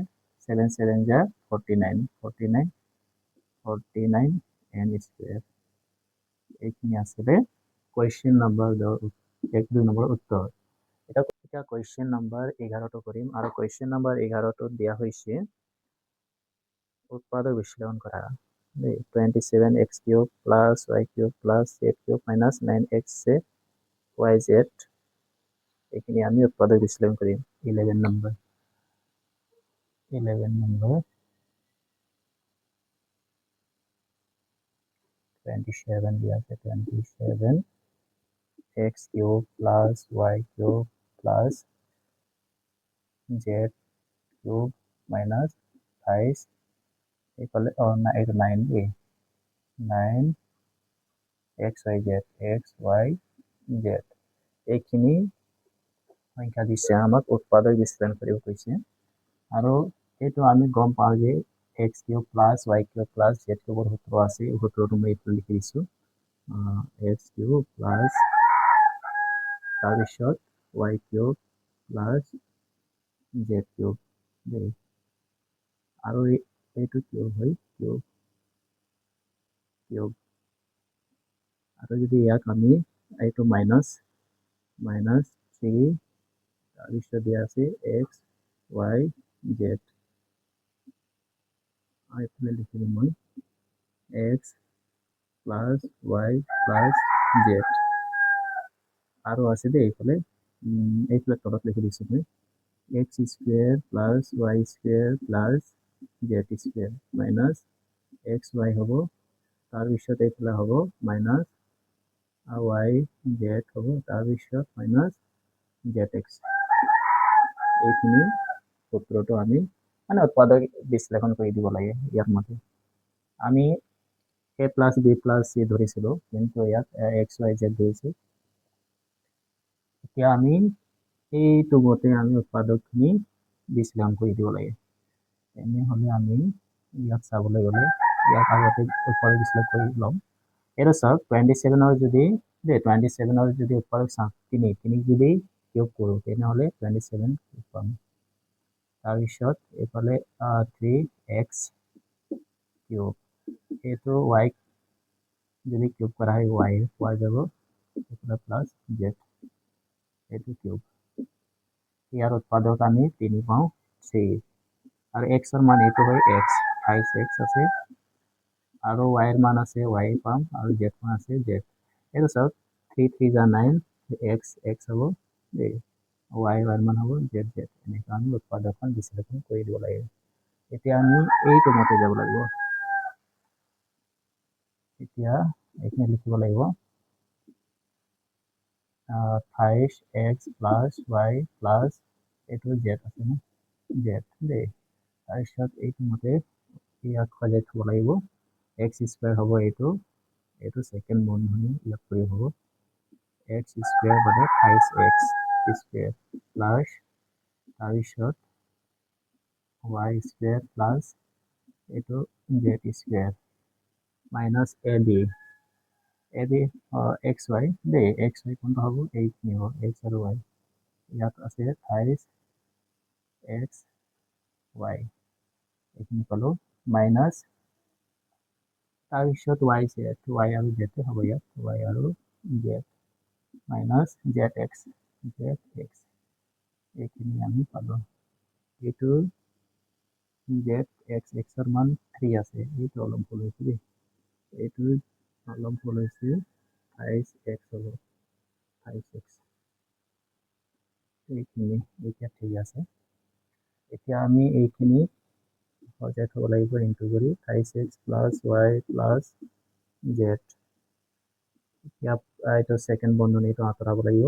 7 7 যা 49 n স্কোয়ার। এইখিনি আসলে কোয়েশ্চেন নাম্বার 1-2 নম্বর উত্তর। এটা কোয়েশ্চেন নাম্বার 11টো কৰিম, আৰু কোয়েশ্চেন নাম্বাৰ 11টোত দিয়া হৈছে উৎপাদক বিশ্লেষণ কৰা। 27x cube plus y cube plus z cube minus 9x yz, এইখিনি আমি উৎপাদক বিশ্লেষণ কৰিম। 11 নম্বৰ 27 দিয়া আছে, 27x cube plus y cube plus z cube minus 28 এইফালে এইটো 9 দেই, 9xyz xyz এইখিনি সংখ্যা দিছে, আমাক উৎপাদক বিশ্লেষণ কৰিব কৈছে। আৰু এইটো আমি গম পাওঁ যে x cube plus y cube plus z কিউবৰ সূত্ৰ আছে, এই সূত্ৰটো মই এইটো লিখি দিছোঁ, x কিউব প্লাস তাৰপিছত y cube plus z cube দেই, আৰু এইটো কিউব হয় কিউব, আৰু যদি ইয়াক আমি এইটো মাইনাস 3 তাৰপিছত দিয়া আছে x y z, এইফালে লিখি দিম মই x plus y plus z আরও আছে দেই এইফালে তলত লিখি দিছোঁ মই x square plus y square plus z square minus x y হ'ব তাৰপিছত এইফালে হ'ব মাইনাস ওয়াই জেড হ'ব তাৰপিছত মাইনাস জেড এক্স এইখিনি সূত্ৰটো আমি মানে উৎপাদক বিশ্লেষণ কৰি দিব লাগে ইয়াৰ মতে আমি এ প্লাস বি প্লাস সি ধৰিছিলোঁ কিন্তু ইয়াত এক্স ওয়াই জেড ধৰিছোঁ এতিয়া আমি এইটো মতে আমি উৎপাদকখিনি বিশ্লেষণ কৰি দিব লাগে তেনেহ'লে আমি ইয়াত চাবলৈ গ'লে ইয়াত আগতে উৎপাদক বিশ্লেষণ কৰি ল'ম এইটো চাওক 27 যদি 27 যদি উৎপাদক চাওক তিনিক যদি কিউব কৰোঁ তেনেহ'লে 27 পাম তাৰপিছত এইফালে 3x কিউব এইটো y যদি কিউব কৰা হয় y পোৱা যাব এইফালে প্লাস z এইটো কিউব ইয়াৰ উৎপাদক আমি 3 পাওঁ 3 আৰু x ৰ মান এইটো হয় x 5x আছে আৰু y ৰ মান আছে y পাম আৰু z মান আছে z এইটো চাওক 3 3 যা 9 x হ'ব y ৰ মান হ'ব z এনেকৈ আমি উৎপাদকখন বিশ্লেষণ কৰি দিব লাগে এতিয়া আমি এইটো মতে যাব লাগিব এতিয়া এইখিনি লিখিব লাগিব 5x প্লাস y প্লাস এইটো z আছে ন z দেই তাৰপিছত এইটো মতে ইয়াক সজাই থ'ব লাগিব x স্কুৱেৰ হ'ব এইটো সেকেন্ড বন্ধনী ইয়াক কৰি হ'ব x স্কুৱেৰ মানে 5x স্কুৱেৰ প্লাস তাৰপিছত y স্কুৱেৰ প্লাস এইটো z square minus ab xy দেই xy কোনটো হ'ব এইখিনি হ'ব x আৰু y ইয়াত আছে 5xy এইখিনি পালো মাইনাস তাৰপিছত y আৰু z হ'ব ইয়াত y আৰু z মাইনাস zx এইখিনি আমি পালো এইটো zx ৰ মান 3 আছে এইটো অলপ ভুল হৈছে দেই এইটো অলপ ভুল হৈছে 5x হ'ব 5x এইখিনি এতিয়া ঠিক আছে এতিয়া আমি এইখিনি সজাই থ'ব লাগিব ইনটু কৰি 5x plus y plus z এতিয়া এইটো সেকেন্ড বন্ধনীটো আঁতৰাব লাগিব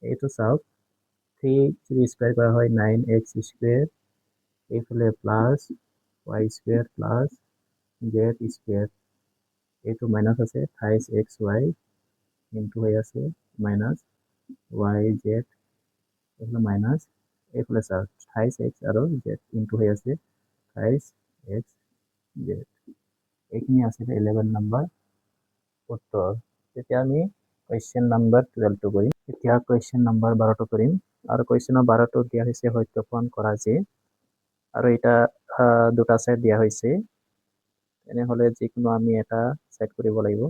এইটো চাওক 3 স্কুৱেৰ কৰা হয় 9x স্কুৱেৰ এইফালে plus y square plus z square এইটো মাইনাস আছে 5xy ইনটু হৈ আছে মাইনাস yz এইফালে মাইনাস এইফালে চাওক 5x আৰু z ইনটু হৈ আছে 5xz এইখিনি আছে 11 নম্বৰ উত্তৰ তেতিয়া আমি কোৱেশ্চন নম্বৰ 12টো কৰিম এতিয়া কোৱেশ্চন নম্বৰ 12টো কৰিম আৰু কোৱেশ্চনৰ 12টো দিয়া হৈছে সত্যাপন কৰা যে আৰু এটা দুটা সাইড দিয়া হৈছে তেনেহ'লে যিকোনো আমি এটা সেট কৰিব লাগিব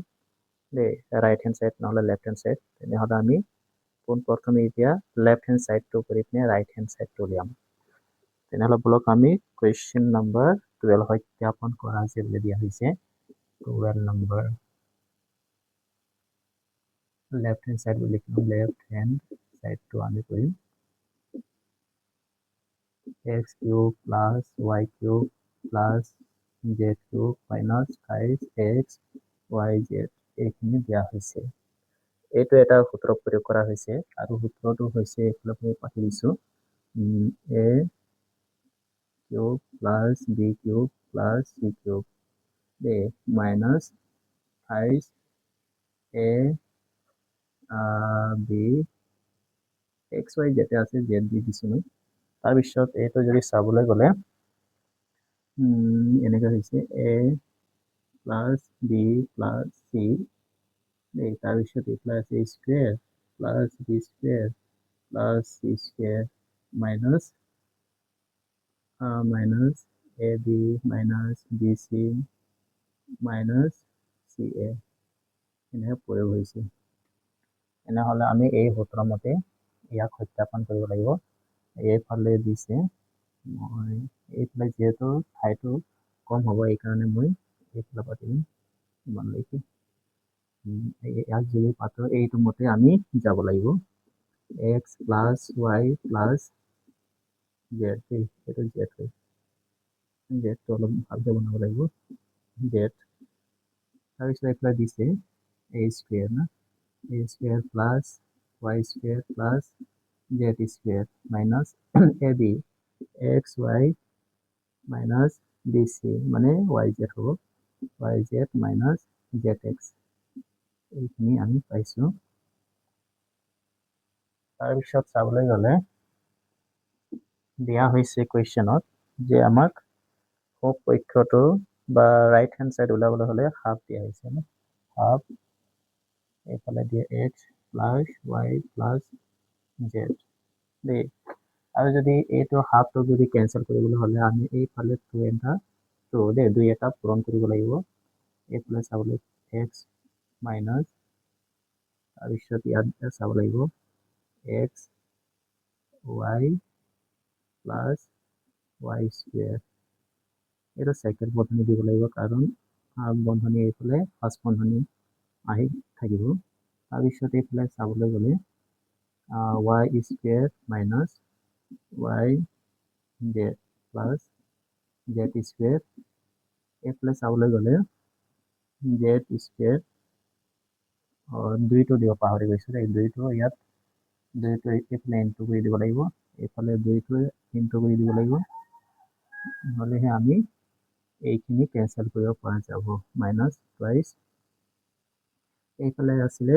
দেই রাইট হ্যান্ড সাইড নহ'লে লেফট হ্যান্ড সাইড তেনেহ'লে আমি প্ৰথমে এতিয়া লেফট হ্যান্ড সাইডটো কৰি পিনে ৰাইট হ্যান্ড সাইডটো উলিয়াম তেনেহ'লে বলক আমি কোৱেশ্চন নম্বৰ 12 সত্যাপন কৰা যে বুলি দিয়া হৈছে 12 নম্বৰ লেফট হ্যান্ড সাইড বুলি লিখিম লেফট হ্যান্ড সাইডটো আমি কৰিম x cube plus y cube plus z cube minus 5x yz এইখিনি দিয়া হৈছে এইটো এটা সূত্ৰ প্ৰয়োগ কৰা হৈছে আৰু সূত্ৰটো হৈছে এইফালে মই পাতি দিছোঁ a cube plus b cube plus c cube দেই মাইনাস 5a b xy যেতে আছে z দি দিছোঁ মই তাৰপিছত এইটো যদি চাবলৈ গ'লে এনেকৈ হৈছে a plus b plus c দেই তাৰপিছত এইফালে আছে square plus b square plus c square minus ab minus bc minus ca এনেকৈ প্ৰয়োগ হৈছে এনেহ'লে আমি এই সূত্ৰ মতে ইয়াক সত্যাপন কৰিব লাগিব এইফালে দিছে মই এইফালে যিহেতু ঠাইটো কম হ'ব এইকাৰণে মই এইফালে পাতিম ইমান লৈকে ইয়াক যদি পাতো এইটো মতে আমি যাব লাগিব x plus y plus z এইটো z হয় z টো অলপ ভালকে বনাব লাগিব z তাৰপিছত এইফালে দিছে a স্কোয়াৰ না a square plus y square plus z square minus ab xy minus bc মানে yz হ'ব yz minus zx এইখিনি আমি পাইছো তাৰপিছত চাবলৈ গ'লে দিয়া হৈছে কুৱেশ্যনত যে আমাক হোপ পক্ষটো বা ৰাইট হেণ্ড সাইড ওলাবলৈ হলে হাফ দিয়া হৈছে ন হাফ এইফালে দিয়ে x plus y plus z দেই আৰু যদি এইটো হাফটো যদি কেনসেল কৰিবলৈ হলে আমি এইফালে 2 এটা 2 দেই 2 এটা পূৰণ কৰিব লাগিব এইফালে চাবলৈ x মাইনাস তাৰপিছত ইয়াত চাব লাগিব x y plus y square এটা সেকেন্ড বন্ধনী দিব লাগিব কাৰণ বন্ধনী এইফালে ফাৰ্স্ট বন্ধনী আহি থাকিব তাৰপিছত এইফালে চাবলৈ গ'লে y square minus y z plus z square এইফালে চাবলৈ গ'লে z স্কোয়ার দুইটো দিব পাহৰি গৈছো এই দুইটো ইয়াত দুইটো এইফালে ইনটু কৰি দিব লাগিব এইফালে দুইটো ইনটু কৰি দিব লাগিব নহ'লেহে আমি এইখিনি কেনসেল কৰিব পৰা যাব মাইনাস টুৱাইস এইফালে আছিলে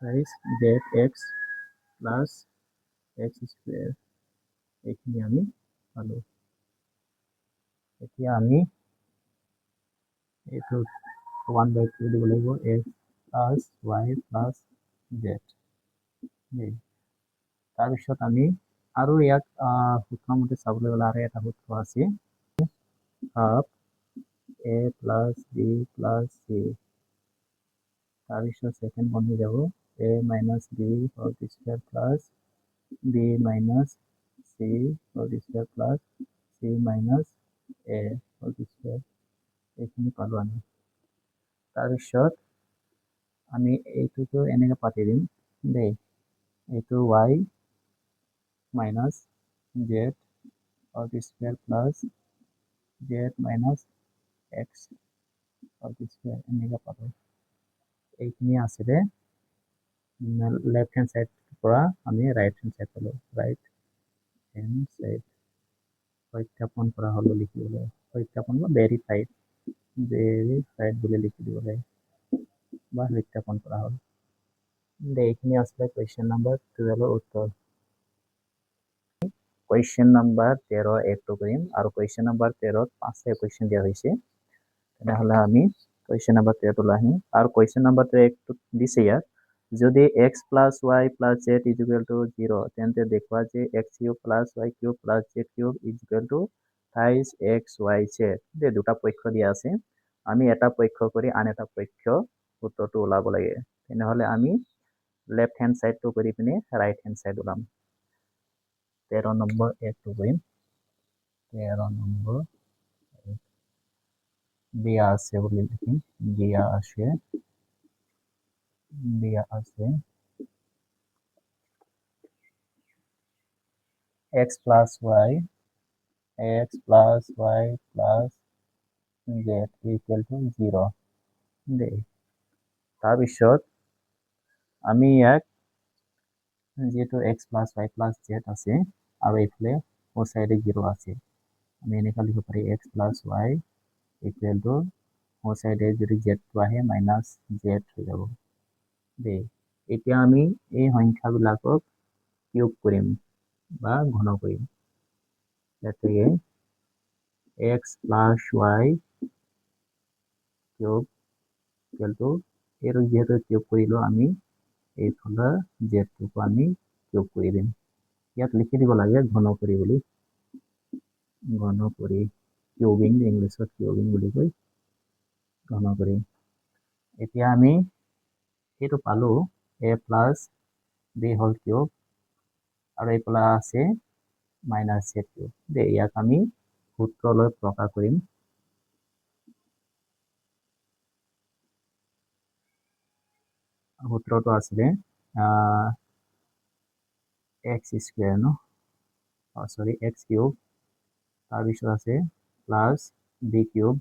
twice zx plus x square এইখিনি আমি পালো এতিয়া আমি এইটো 1/2 দিব লাগিব x plus y plus z তাৰপিছত আমি আৰু ইয়াক সূত্ৰমতে চাবলৈ গ'লে আৰু এটা সূত্ৰ আছে half a plus b plus c তাৰপিছত সেকেন্ড বন্ধনী যাব a minus b whole square plus b minus c whole square plus c minus a whole square এইখিনি পালো আমি তাৰপিছত আমি এইটোতো এনেকৈ পাতি দিম দেই এইটো y minus z whole square plus z minus x whole square এনেকৈ পালো এইখিনি আছিলে লেফট হ্যান্ড সাইড পৰা আমি ৰাইট হ্যান্ড সাইড পালো ৰাইট হ্যান্ড সাইড সত্যাপন কৰা হলো লিখিবলৈ সত্যাপন বা ভেৰিফাইড বুলি লিখি দিব লাগে বা সত্যাপন কৰা হল এইখিনি আসলে কোয়েশ্চন নাম্বাৰ 12 উত্তৰ কোয়েশ্চন নাম্বাৰ 13 একটু কৰিম আৰু কোয়েশ্চন নাম্বার 13 পাঁচটা কোয়েশ্চন দিয়া হৈছে তেনেহলে আমি কোয়েশ্চন নাম্বার 13 টো আহিম আৰু কোয়েশ্চন নাম্বার 13 একটু দিছে ইয়াত যদি x plus y plus z is equal to 0 তেন্তে দেখুৱা যে x cube plus y cube plus z cube is equal to thrice x y z যে দুটা পক্ষ দিয়া আছে আমি এটা পক্ষ কৰি আন এটা পক্ষ উত্তৰটো ওলাব লাগে তেনেহলে আমি লেফট হ্যান্ড সাইড টো কৰি পিনে ৰাইট হ্যান্ড সাইড ওলাম 13 নম্বৰ একটু কৰিম 13 নম্বৰ দিয়া আছে বুলি লিখিম দিয়া আছে x plus y plus z equal to 0 দেই তাৰপিছত আমি ইয়াক যেহেতু x plus y plus z আছে আৰু এইফালে ও সাইডে 0 আছে আমি এনেকা লিখিব পাৰি x plus y equal to ও সাইডে যদি z টো আহে মাইনাস z হৈ যাব দেই এতিয়া আমি এই সংখ্যাবিলাকক কিউব কৰিম বা ঘন কৰিম যাতে x plus y cube equal to এৰ যেহেতু কিউব কৰিলো আমি এইফালে z টোক আমি কিউব কৰি দিম ইয়াত লিখি দিব লাগে ঘন কৰি বুলি ঘন কৰি কিউবিং ইংলিছত কিউবিং বুলি কয় ঘন কৰি এতিয়া আমি এইটো পালো a plus b whole cube আৰু এইফালে আছে minus z cube দেই ইয়াক আমি সূত্ৰলৈ প্ৰকাশ কৰিম সূত্ৰটো আছিলে x স্কোয়াৰ ন সৰি x কিউব তাৰপিছত আছে প্লাছ b কিউব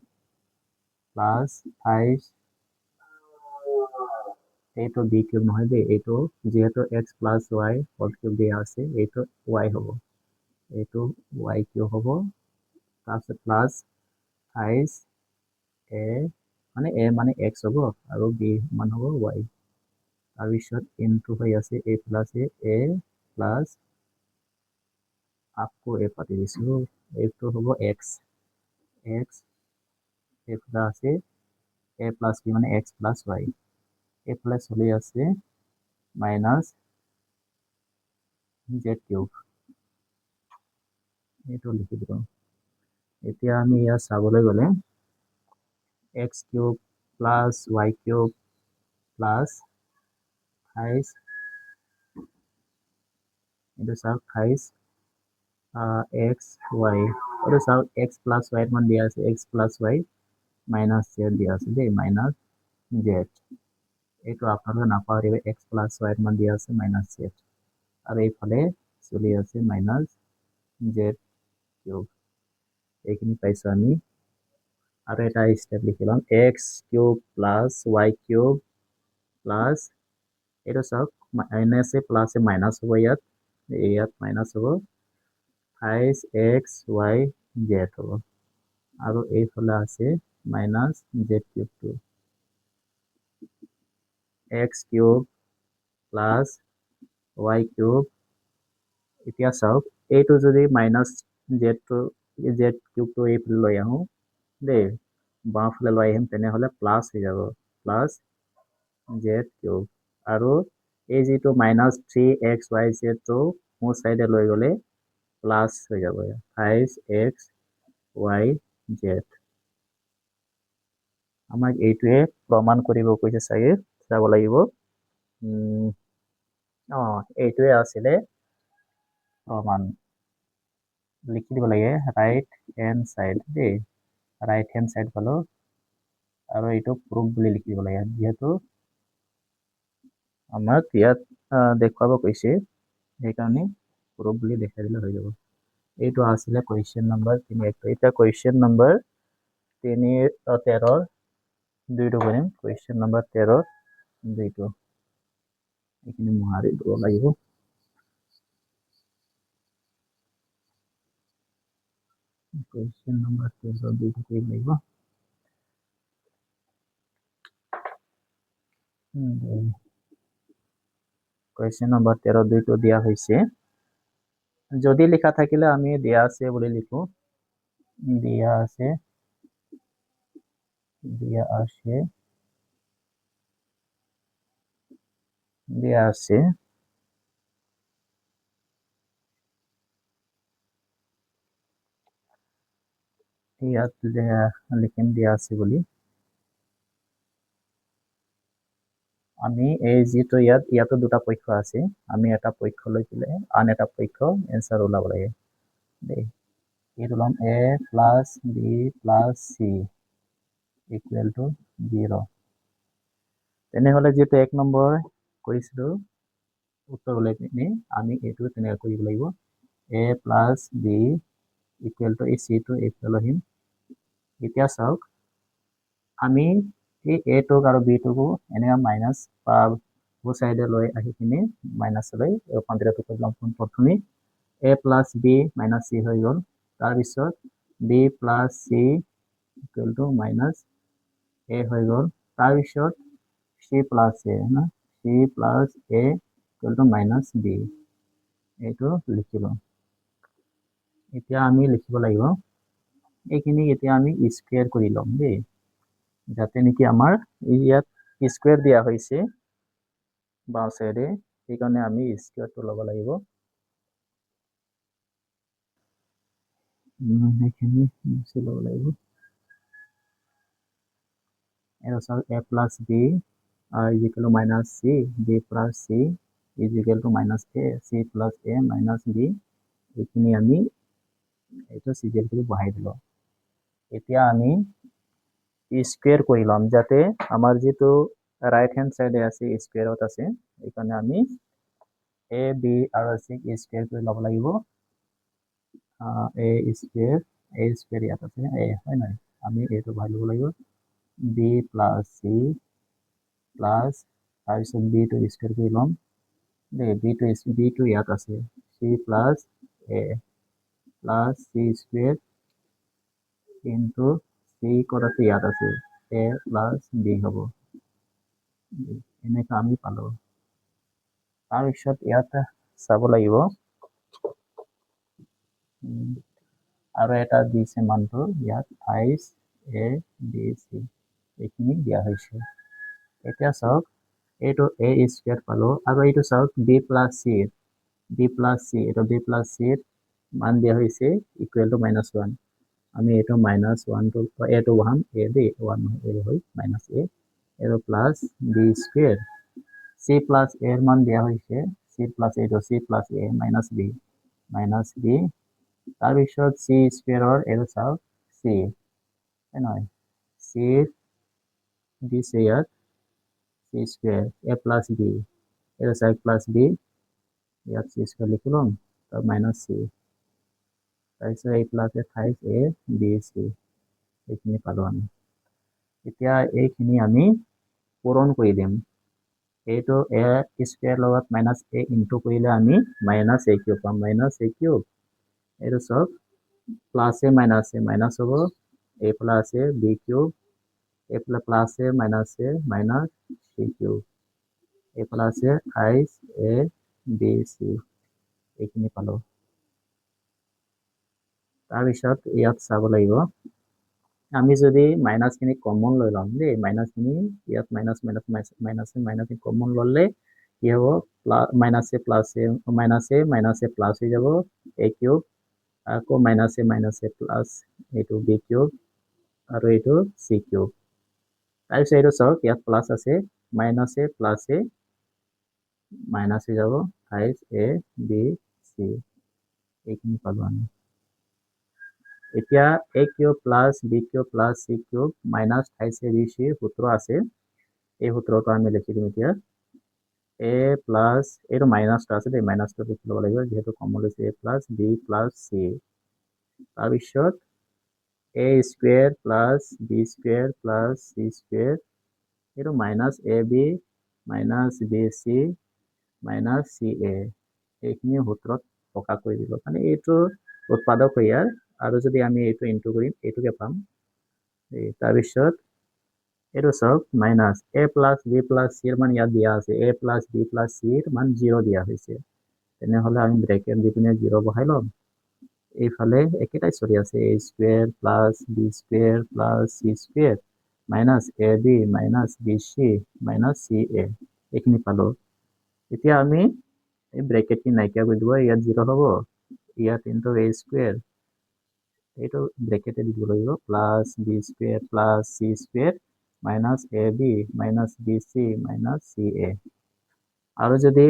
প্লাছ 5 এইটো b কিউব নহয় দেই এইটো যেহেতু x plus y whole cube দিয়া আছে এইটো y হ'ব এইটো y কিউব হ'ব তাৰপিছত প্লাছ 5 a মানে a মানে x হ'ব আৰু b মান হ'ব y তাৰপিছত ইনটু হৈ আছে a প্লাছ a প্লাছ আকৌ a পাতি দিছো এইটো হ'ব x এইফালে আছে a প্লাছ b মানে x প্লাছ y এইফালে চলি আছে মাইনাছ z কিউব এইটো লিখি দিওঁ এতিয়া আমি ইয়াত চাবলৈ গ'লে x cube plus y cube plus 5 এইটো চাওক 5 x y এইটো চাওক x প্লাছ y মান দিয়া আছে x plus y minus z দিয়া আছে দেই মাইনাছ z এইটো আপোনালোকে নাপাহৰিব x প্লাছ y মান দিয়া আছে মাইনাছ z আৰু এইফালে চলি আছে মাইনাছ z কিউব এইখিনি পাইছো আমি আৰু এটা স্টেপ লিখি ল'ম x cube plus y cube plus এইটো চাওক মাইনাছে প্লাছে মাইনাছ হ'ব ইয়াত মাইনাছ হ'ব 5x y z হ'ব আৰু এইফালে আছে minus z কিউবটো x cube plus y cube এতিয়া চাওক এইটো যদি মাইনাছ z কিউবটো এইফালে লৈ আহোঁ দেই বাওঁফালে লৈ আহিম তেনেহ'লে প্লাছ হৈ যাব প্লাছ z কিউব আৰু এই যিটো মাইনাছ 3x y zটো মোৰ চাইডে লৈ গ'লে প্লাছ হৈ যাব 5x y z আমাক এইটোৱে প্ৰমাণ কৰিব কৈছে চাগে চাব লাগিব এইটোৱে আছিলে প্ৰমাণ লিখি দিব লাগে ৰাইট হেণ্ড চাইড দেই ৰাইট হেণ্ড চাইড পালো আৰু এইটো প্ৰুফ বুলি লিখিব লাগে যিহেতু আমাক ইয়াত দেখুৱাব কৈছে সেইকাৰণে প্ৰুফ বুলি দেখাই দিলে হৈ যাব এইটো আছিলে কুৱেশ্যন নম্বৰ 3 এতিয়া কুৱেশ্যন নম্বৰ 13 দুইটো কৰিম কুৱেশ্যন নম্বৰ 13 দুইটো এইখিনি মোহাৰি দিব লাগিব কুৱেশ্যন নম্বৰ 13 দুইটো কৰিব লাগিব কুৱেশ্যন নম্বৰ 13 দুইটো দিয়া হৈছে যদি লিখা থাকিলে আমি দিয়া আছে বুলি লিখো দিয়া আছে ইয়াত লিখিম দিয়া আছে বুলি আমি এই যিটো ইয়াতো দুটা পক্ষ আছে আমি এটা পক্ষ লৈ পেলাই আন এটা পক্ষ এনসাৰ ওলাব লাগে দেই এইটো ল'ম a plus b plus c equal to 0 তেনেহ'লে যিটো 1 নম্বৰ কৰিছিলো উত্তৰ ওলাই পিনে আমি এইটো তেনেকৈ কৰিব লাগিব a plus b equal to এই চিটো এইফালে আহিম এতিয়া চাওক আমি এই এটোক আৰু বিটোকো এনেকৈ মাইনাছ বা বো চাইডে লৈ আহি পিনে মাইনাছলৈ ৰূপান্তৰিত কৰিলাম প্ৰথমে a plus b minus c হৈ গ'ল তাৰপিছত b plus c equal to minus a হৈ গ'ল তাৰপিছত c প্লাছ a না c plus a equal to minus b এইটো লিখিলো এতিয়া আমি লিখিব লাগিব এইখিনি এতিয়া আমি স্কুৱেৰ কৰি ল'ম দেই যাতে নেকি আমাৰ ইয়াত স্কুৱেৰ দিয়া হৈছে বাওঁ চাইডে সেইকাৰণে আমি স্কুৱেৰটো ল'ব লাগিব সেইখিনি মুছি ল'ব লাগিব এৰ চাওক a plus b equal to minus c b plus c equal to minus a c plus a minus b এইখিনি আমি এইটো চিৰিয়েল কৰি বহাই দিলোঁ এতিয়া আমি স্কুৱেৰ কৰি ল'ম যাতে আমাৰ যিটো ৰাইট হ্যান্ড সাইডে আছে স্কোয়াৰত আছে এইকাৰণে আমি এ বি আৰু চি স্কোয়াৰ কৰি ল'ব লাগিব এ স্কোয়াৰ ইয়াত আছে এ হয় নহয় আমি এইটো ভৰাই ল'ব লাগিব বি প্লাছ চি প্লাছ তাৰপিছত বিটো স্কোয়াৰ কৰি ল'ম দেই বিটো ইয়াত আছে C plus A plus C square into C ক'ত আছে ইয়াত আছে এ প্লাছ বি হ'ব এনেকৈ আমি পালোঁ তাৰপিছত ইয়াত চাব লাগিব আৰু এটা দিছে মানটো ইয়াত আইচ এ বি চি এইখিনি দিয়া হৈছে এতিয়া চাওক এইটো এ স্কোয়াৰ পালো আৰু এইটো চাওক বি প্লাছ চি এইটো বি প্লাছ চিৰ মান দিয়া হৈছে ইকুৱেল টু -1 আমি এইটো -1 টো এটো 1 এ দেই 1 এ হয় -a আৰু plus B square c plus এৰ মান দিয়া হৈছে চি প্লাছ এ -b তাৰপিছত চি স্কোয়াৰৰ এইটো চাওক চি নহয় চি দিছে ইয়াত c square a plus b এইটো চাওক প্লাছ বি ইয়াত চি স্কোয়াৰ লিখি ল'ম তাৰ মাইনাছ চি তাৰপিছত এই প্লাছ এ বি চি এইখিনি পালোঁ আমি এতিয়া এইখিনি আমি পূৰণ কৰি দিম এইটো এ স্কোয়াৰ লগত -a ইনটু কৰিলে আমি -a কিউব পাম -a কিউব এইটো চাওক প্লাছে মাইনাছ হ'ব এইফালে আছে বি কিউব এইফালে প্লাছে মাইনাছে মাইনাছ চি কিউব এইফালে আছে আইচ এ বি চি এইখিনি পালোঁ তাৰপিছত ইয়াত চাব লাগিব আমি যদি মাইনাছখিনি কমন লৈ ল'ম দেই মাইনাছখিনি ইয়াত মাইনাছে কমন ল'লে কি হ'ব মাইনাছে প্লাছ হৈ যাব এ কিউব আকৌ মাইনাছে প্লাছ এইটো বি কিউব আৰু এইটো চি কিউব তাৰপিছত এইটো চাওক ইয়াত প্লাছ আছে মাইনাছে প্লাছে মাইনাছ হৈ যাব আইচ এ বি চি এইখিনি পালোঁ আমি এতিয়া A cube plus B cube plus C cube minus আইচ এ বি চি সূত্ৰ আছে এই সূত্ৰটো আমি লিখি দিম এতিয়া এ প্লাছ এইটো মাইনাছটো আছে দেই মাইনাছটো লিখি ল'ব লাগিব যিহেতু কমন লৈছে A plus B plus C তাৰপিছত A square plus B square plus C square এইটো minus A B minus B C minus C A এইখিনি সূত্ৰত প্ৰকাশ কৰি দিলোঁ মানে এইটো উৎপাদক হয় ইয়াৰ আৰু যদি আমি এইটো ইনটু কৰিম এইটোকে পাম তাৰপিছত এইটো চাওক মাইনাছ এ প্লাছ বি প্লাছ চিৰ মান ইয়াত দিয়া আছে এ প্লাছ বি প্লাছ চিৰ মান 0 দিয়া হৈছে তেনেহ'লে আমি ব্ৰেকেট দি পিনে 0 বহাই ল'ম এইফালে একেটাই চলি আছে A square plus B square plus C square minus A B minus B C minus C A এইখিনি পালোঁ এতিয়া আমি এই ব্ৰেকেটখিনি নাইকিয়া কৰি দিব ইয়াত 0 হ'ব ইয়াত ইনটু এ স্কোয়াৰ এইটো ব্ৰেকেটে দিব লাগিব plus B square plus C square minus A B minus B C minus C A আৰু যদি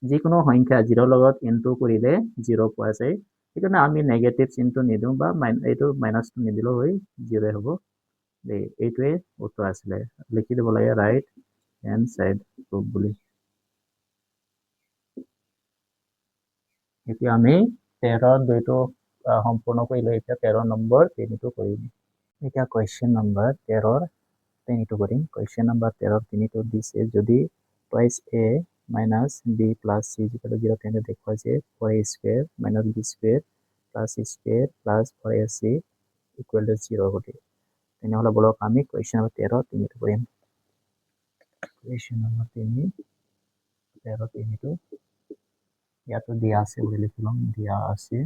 যিকোনো সংখ্যা 0 লগত ইনটু কৰিলে 0 পোৱা যায় সেইকাৰণে আমি নেগেটিভ চিনটো নিদিওঁ বা এইটো মাইনাছটো নিদিলেও হয় 0 হ'ব দেই এইটোৱে উত্তৰ আছিলে লিখি দিব লাগে ৰাইট হেণ্ড চাইড প্ৰুফ বুলি এতিয়া আমি 13 2টো সম্পূৰ্ণ কৰিলোঁ এতিয়া 13 নম্বৰ 3টো কৰিম এতিয়া কুৱেশ্যন নম্বৰ 13 3টো কৰিম কুৱেশ্যন নম্বৰ 13 3টো দিছে যদি twice a minus b plus C equal to 0 তেন্তে দেখুৱাই যে 4a square minus b square plus c square plus 4ac equal to 0 বুলি তেনেহ'লে বলক আমি কুৱেশ্যন নম্বৰ 13 3টো কৰিম কুৱেশ্যন নম্বৰ 13 3টো ইয়াতো দিয়া আছে বুলি লিখি ল'ম দিয়া আছে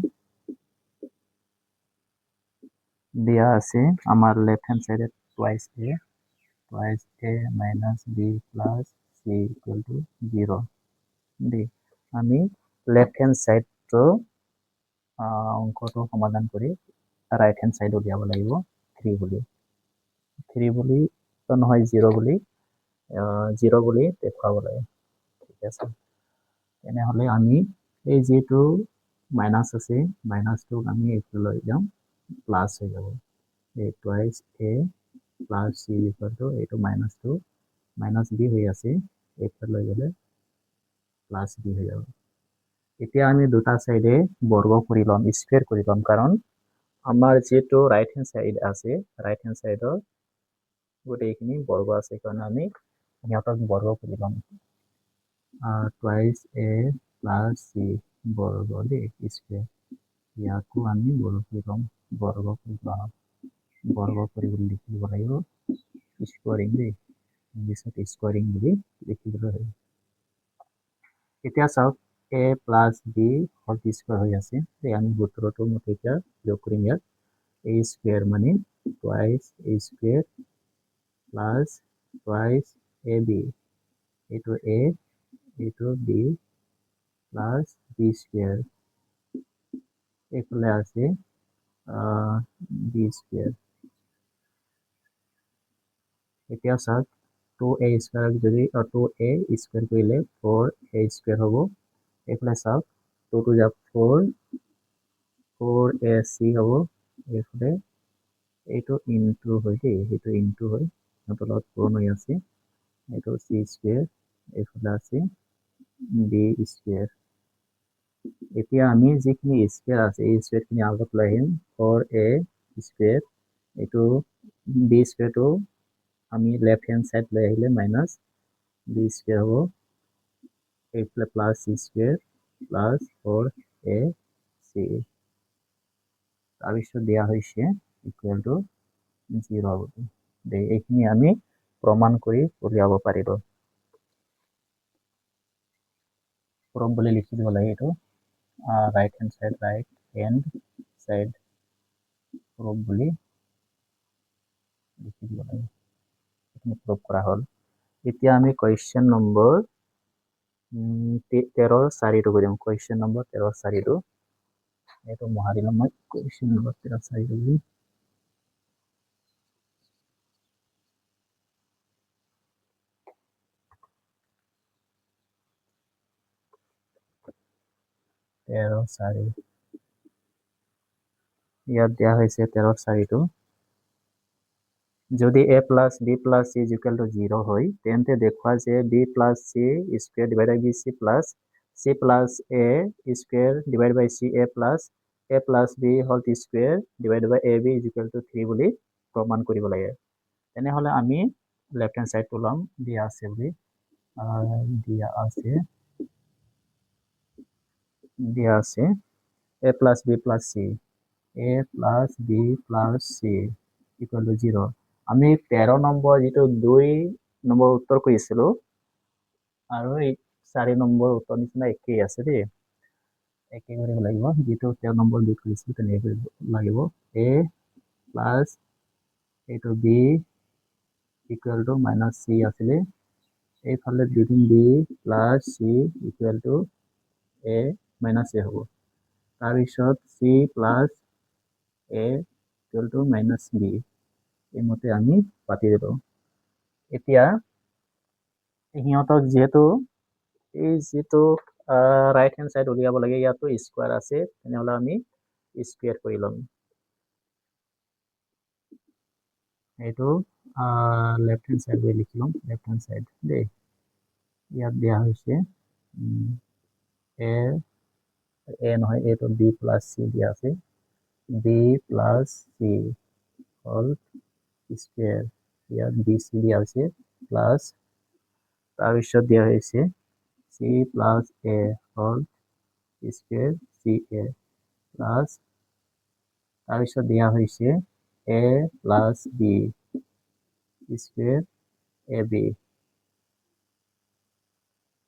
আমাৰ লেফ্ট হেণ্ড সাইডে twice a minus b plus C equal to 0 দেই আমি লেফ্ট হেণ্ড সাইডটো অংকটো সমাধান কৰি ৰাইট হেণ্ড সাইড উলিয়াব লাগিব 3 বুলি নহয় 0 বুলি দেখুৱাব লাগে ঠিক আছে তেনেহ'লে আমি এই যিটো মাইনাছ আছে মাইনাছটোক আমি এইটো লৈ যাম প্লাছ হৈ যাব এই টুৱাইচ এ প্লাছ চি ইকুৱেল টু এইটো মাইনাছটো মাইনাছ বি হৈ আছে এইফালে লৈ গ'লে প্লাছ বি হৈ যাব এতিয়া আমি দুটা চাইডে বৰ্গ কৰি ল'ম স্কুৱেৰ কৰি ল'ম কাৰণ আমাৰ যেটো ৰাইট হ্যান্ড সাইড আছে ৰাইট হ্যান্ড সাইডৰ গোটেইখিনি বৰ্গ আছে কাৰণে আমি ইহঁতক বৰ্গ কৰি ল'ম টুৱাইছ এ প্লাছ চি বৰ্গ দেই স্কুৱেৰ ইয়াকো আমি বৰ্গ কৰি ল'ম বৰ্গ কৰি ল'ম বৰ্গ কৰিবলৈ লিখিব লাগিব স্কোৱাৰিং দেই ইংলিছত স্কোৱাৰিং বুলি লিখিবলৈ হয় এতিয়া চাওক a plus b whole square হৈ আছে আমি সূত্ৰটো মতে এতিয়া যোগ কৰিম ইয়াত a স্কোয়াৰ মানে twice a square plus twice ab এইটো a এইটো b প্লাছ b স্কোয়াৰ এইফালে আছে b স্কোয়াৰ এতিয়া চাওক 2a স্কোয়াৰ যদি 2a স্কোয়াৰ কৰিলে 4a স্কোয়াৰ হ'ব এইফালে চাওক 2 to the 4ac হ'ব এইফালে এইটো ইনটু হয় দেই এইটো ইনটু হয় সিহঁতৰ লগত পূৰণ হৈ আছে এইটো c স্কোয়াৰ এইফালে আছে b স্কোয়াৰ এতিয়া আমি যিখিনি স্কোয়াৰ আছে এই স্কোয়াৰখিনি আগত লৈ আহিম 4a স্কোয়াৰ এইটো b স্কোয়াৰটো আমি লেফট হ্যান্ড সাইড লৈ আহিলে মাইনাছ b স্কোয়াৰ হ'ব এইফালে plus c square plus 4ac তাৰপিছত দিয়া হৈছে ইকুৱেল টু 0 হ'ব এইখিনি আমি প্ৰমাণ কৰি উলিয়াব পাৰিলো প্ৰম বুলি লিখি দিব লাগে এইটো ৰাইট হ্যান্ড সাইড প্ৰম বুলি লিখি দিব লাগে এইখিনি প্ৰুভ কৰা হ'ল এতিয়া আমি কোৱেশ্চন নম্বৰ 13-4 কৰিম কোৱেশ্চন নম্বৰ 13-4 এইটো মহাদিলম মই কোৱেশ্চন নম্বৰ 13-4 বুলি ইয়াত দিয়া হৈছে 13-4 যদি a plus b plus c is equal to 0 হয় তেন্তে দেখুৱা যে b plus c square divided by c plus c plus a square divided by c a plus b whole square divided by ab is equal to 3 বুলি প্ৰমাণ কৰিব লাগে তেনেহলে আমি লেফট হ্যান্ড সাইডটো লম দিয়া আছে বুলি দিয়া আছে a plus b plus c a plus b plus c equal to 0 আমি 13 নম্বৰ যেটো 2 নম্বৰ উত্তৰ কৰিছিলো আৰু 4 নম্বৰ উত্তৰ নিচিনা একেই আছে দেই একেই কৰিব লাগিব যেটো 13 নম্বৰ 2 কৰিছিলো তেনেকৈ লাগিব a plus এইটো b equal to minus c আছিলে এইফালে দুদিন b plus c equal to a minus a হ'ব তাৰপিছত c plus a equal to minus b এইমতে আমি পাতি দিলো এতিয়া সিহঁতক যেহেতু এই যেটো রাইট হ্যান্ড সাইড উলিয়াব লাগে ইয়াতো স্কোয়ার আছে তেনেহলে আমি স্কোয়ার কৰি লম এইটো লেফট হ্যান্ড সাইড বুলি লিখি লম লেফট হ্যান্ড সাইড দেই ইয়াত দিয়া হৈছে a নহয় এইটো b plus c দিয়া আছে b plus c whole square ইয়াত b c দিয়া আছে প্লাস তাৰপিছত দিয়া হৈছে c plus a whole square ca plus তাৰপিছত দিয়া হৈছে a plus b square ab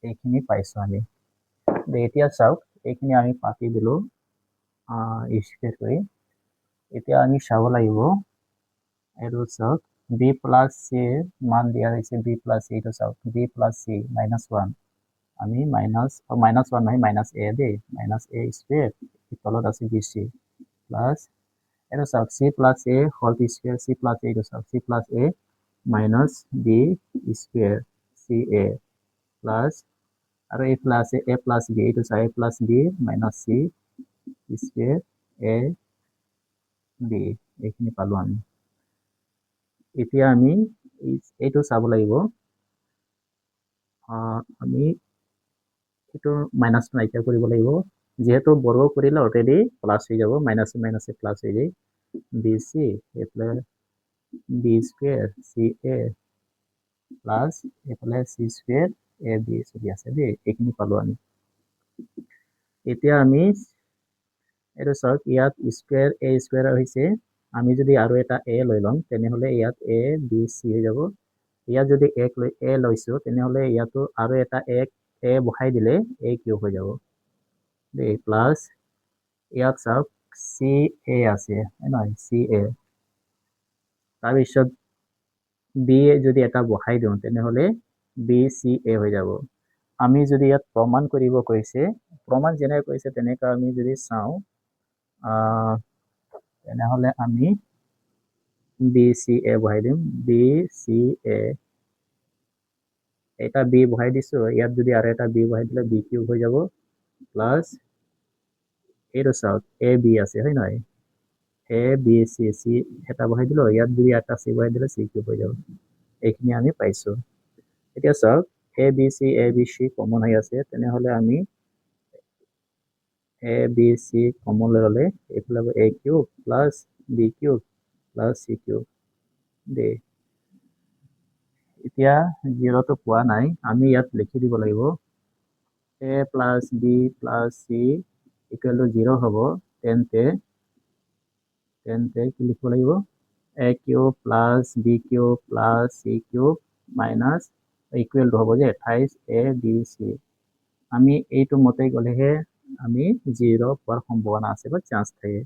এইখিনি পাইছো আমি এতিয়া চাওক এইখিনি আমি পাতি দিলো স্কোয়ার কৰি এতিয়া আমি চাব লাগিব এইটো চাওক b plus c মান দিয়া হৈছে b plus c এইটো চাওক b plus c -1 আমি -1 নহয় -a দেই -a স্কোয়ার তলত আছে bc প্লাস এটা চাওক c plus a whole square c plus a এইটো চাওক c plus a minus b square ca plus আৰু এই প্লাস a plus b এইটো চাওক a plus b minus c square a b এইখিনি পালো আমি এতিয়া আমি এইটো চাব লাগিব আমি এইটো মাইনাছটো নাইকিয়া কৰিব লাগিব যিহেতু বৰ্গ কৰিলে অলৰেডি প্লাছ হৈ যাব মাইনাছে মাইনাছে প্লাছ হৈ যায় বি চি এইফালে B square C A plus এইফালে চি স্কুৱেৰ এ বি চলি আছে দেই এইখিনি পালো আমি এতিয়া আমি এইটো চাওক ইয়াত স্কুৱেৰ হৈছে আমি যদি আৰু এটা এ লৈ ল'ম তেনেহ'লে ইয়াত এ বি চি হৈ যাব ইয়াত যদি এ লৈছো তেনেহ'লে ইয়াতো আৰু এটা এ বহাই দিলে এ কিউব হৈ যাব দেই প্লাছ ইয়াত চাওক চি এ আছে নহয় চি এ তাৰপিছত বি যদি এটা বহাই দিওঁ তেনেহ'লে বি চি এ হৈ যাব আমি যদি ইয়াত প্ৰমাণ কৰিব কৈছে প্ৰমাণ যেনেকৈ কৈছে তেনেকৈ আমি যদি চাওঁ তেনেহ'লে আমি বি চি এ বহাই দিম বি চি এ এটা বি বহাই দিছো ইয়াত যদি আৰু এটা বি বহাই দিলে বি কিউব হৈ যাব প্লাছ এইটো চাওক এ বি আছে হয় নহয় এ বি চি চি এটা বহাই দিলো ইয়াত যদি এটা চি বহাই দিলে চি কিউব হৈ যাব এইখিনি আমি পাইছো এতিয়া চাওক এ বি চি কমন হৈ আছে তেনেহ'লে আমি এ বি চি কমন লৈ ল'লে এইফালে A cube plus B cube plus C cube দেই এতিয়া জিৰ'টো পোৱা নাই আমি ইয়াত লিখি দিব লাগিব A plus B plus C equal to 0 হ'ব তেন্তে কি লিখিব লাগিব A cube plus B cube plus C cube minus equal to হ'ব যে 28 এ বি চি আমি এইটো মতে গ'লেহে আমি 0 পোৱাৰ সম্ভাৱনা আছে বা চান্স থাকে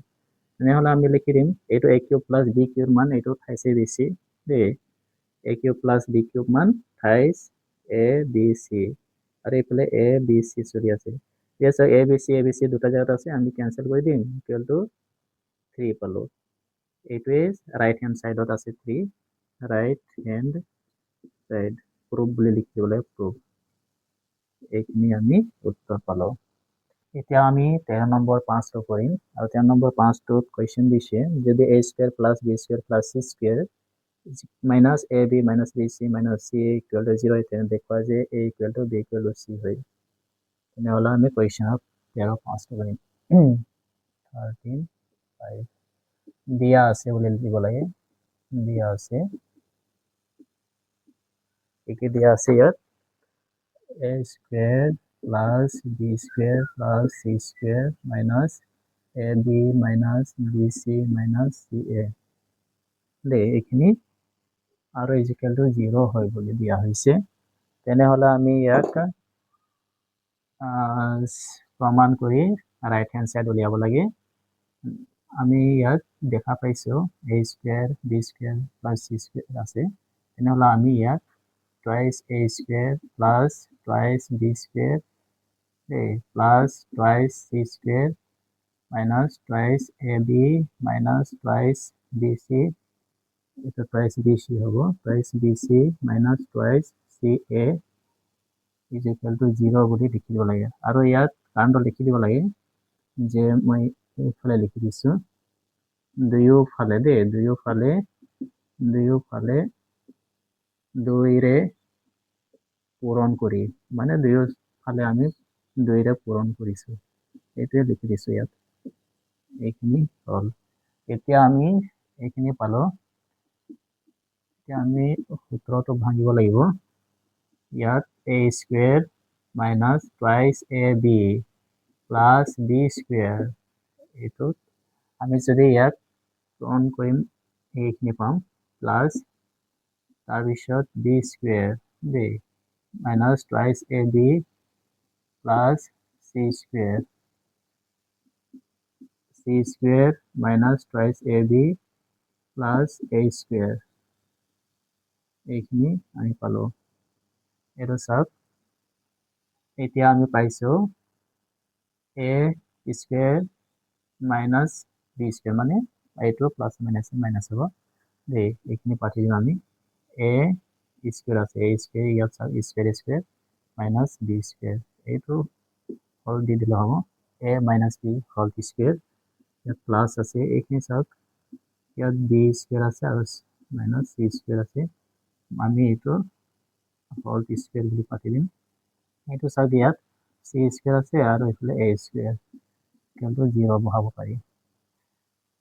তেনেহ'লে আমি লিখি দিম এইটো এ কিউব প্লাছ বি কিউব মান এইটো 28 এ বি চি দেই এ কিউব প্লাছ বি কিউব মান 28 এ বি চি আৰু এইফালে এ বি চি চলি আছে ঠিক আছে এ বি চি দুটা জায়গাত আছে আমি কেনসেল কৰি দিম ইকুৱেল টু 3 পালো এইটোৱে ৰাইট হেণ্ড সাইডত আছে 3 ৰাইট হেণ্ড সাইড প্ৰুফ বুলি লিখিব লাগে প্ৰুফ এইখিনি আমি উত্তৰ পালো এতিয়া আমি 13 নম্বৰ 5টো কৰিম আৰু 13 নম্বৰ 5টোত কোৱেশ্চন দিছে যদি a square plus b square plus c square minus ab minus bc minus c equal to 0 তেনে দেখুৱা যে a equal to b equal to c হয় তেনেহ'লে আমি কোৱেশ্চনত 13 5টো কৰিম 13 5 দিয়া আছে বুলি লিখিব লাগে দিয়া আছে কি দিয়া আছে ইয়াত a square plus b square plus c square minus ab minus bc minus ca দে এইখিনি আৰু ইকুৱেল টু 0 হয় বুলি দিয়া হৈছে তেনেহ'লে আমি ইয়াক প্ৰমাণ কৰি ৰাইট হেণ্ড সাইড উলিয়াব লাগে আমি ইয়াত দেখা পাইছো a square b square plus c square আছে তেনেহ'লে আমি ইয়াত twice a square plus twice b square plus twice c square minus twice ab minus twice bc এটা twice bc হ'ব twice bc minus twice ca is equal to 0 বুলি লিখি দিব লাগে আৰু ইয়াত কাৰণটো লিখি দিব লাগে যে মই এইফালে লিখি দিছো দুয়োফালে দুইৰে পূৰণ কৰি মানে দুয়োফালে আমি দুইৰে পূৰণ কৰিছো এইটোৱে লিখি দিছো ইয়াত এইখিনি হ'ল এতিয়া আমি এইখিনি পালো এতিয়া আমি সূত্ৰটো ভাঙিব লাগিব ইয়াত a square minus twice ab plus b square এইটো আমি যদি ইয়াত পূৰণ কৰিম এইখিনি পাম প্লাস তাৰপিছত b স্কয়ার দেই minus twice ab plus c square minus twice ab plus a square এইখিনি আমি পালো এইটো চাওক এতিয়া আমি পাইছো a square minus b square মানে এইটো প্লাস মাইনাস হ'ব দেই এইখিনি পাতি দিম আমি a square আছে a square ইয়াত চাওক square minus b square এইটো হল দি দিলে হ'ব a minus b whole square ইয়াত প্লাস আছে এইখিনি চাওক ইয়াত b square আছে আৰু minus c square আছে আমি এইটো হোল স্কুৱেৰ বুলি পাতি দিম। এইটো চাওক ইয়াত চি স্কুৱেৰ আছে আৰু এইফালে এ স্কুৱেৰ, কিন্তু 0 বহাব পাৰি।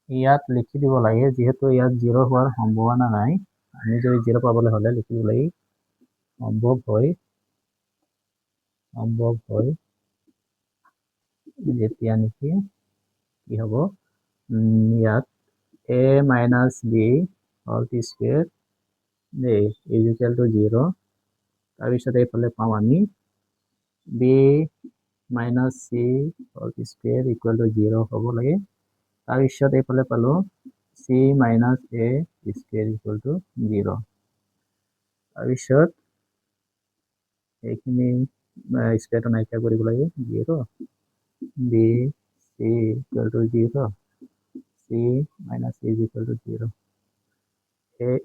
ইয়াত লিখি দিব লাগে, যিহেতু ইয়াত 0 হোৱাৰ সম্ভাৱনা নাই, আমি যদি 0 পাবলৈ হ'লে লিখিব লাগে সম্ভৱ হয় যেতিয়া নেকি কি হ'ব, ইয়াত a minus b whole square is equal to 0। তাৰপিছত এইফালে পাম আমি b minus c whole square equal to 0 হ'ব লাগে। তাৰপিছত এইফালে পালো c minus a square equal to 0। তাৰপিছত এইখিনি স্কুৱেৰটো নাইকিয়া কৰিব লাগে, 0 b c equal to 0 c minus a is equal to 0।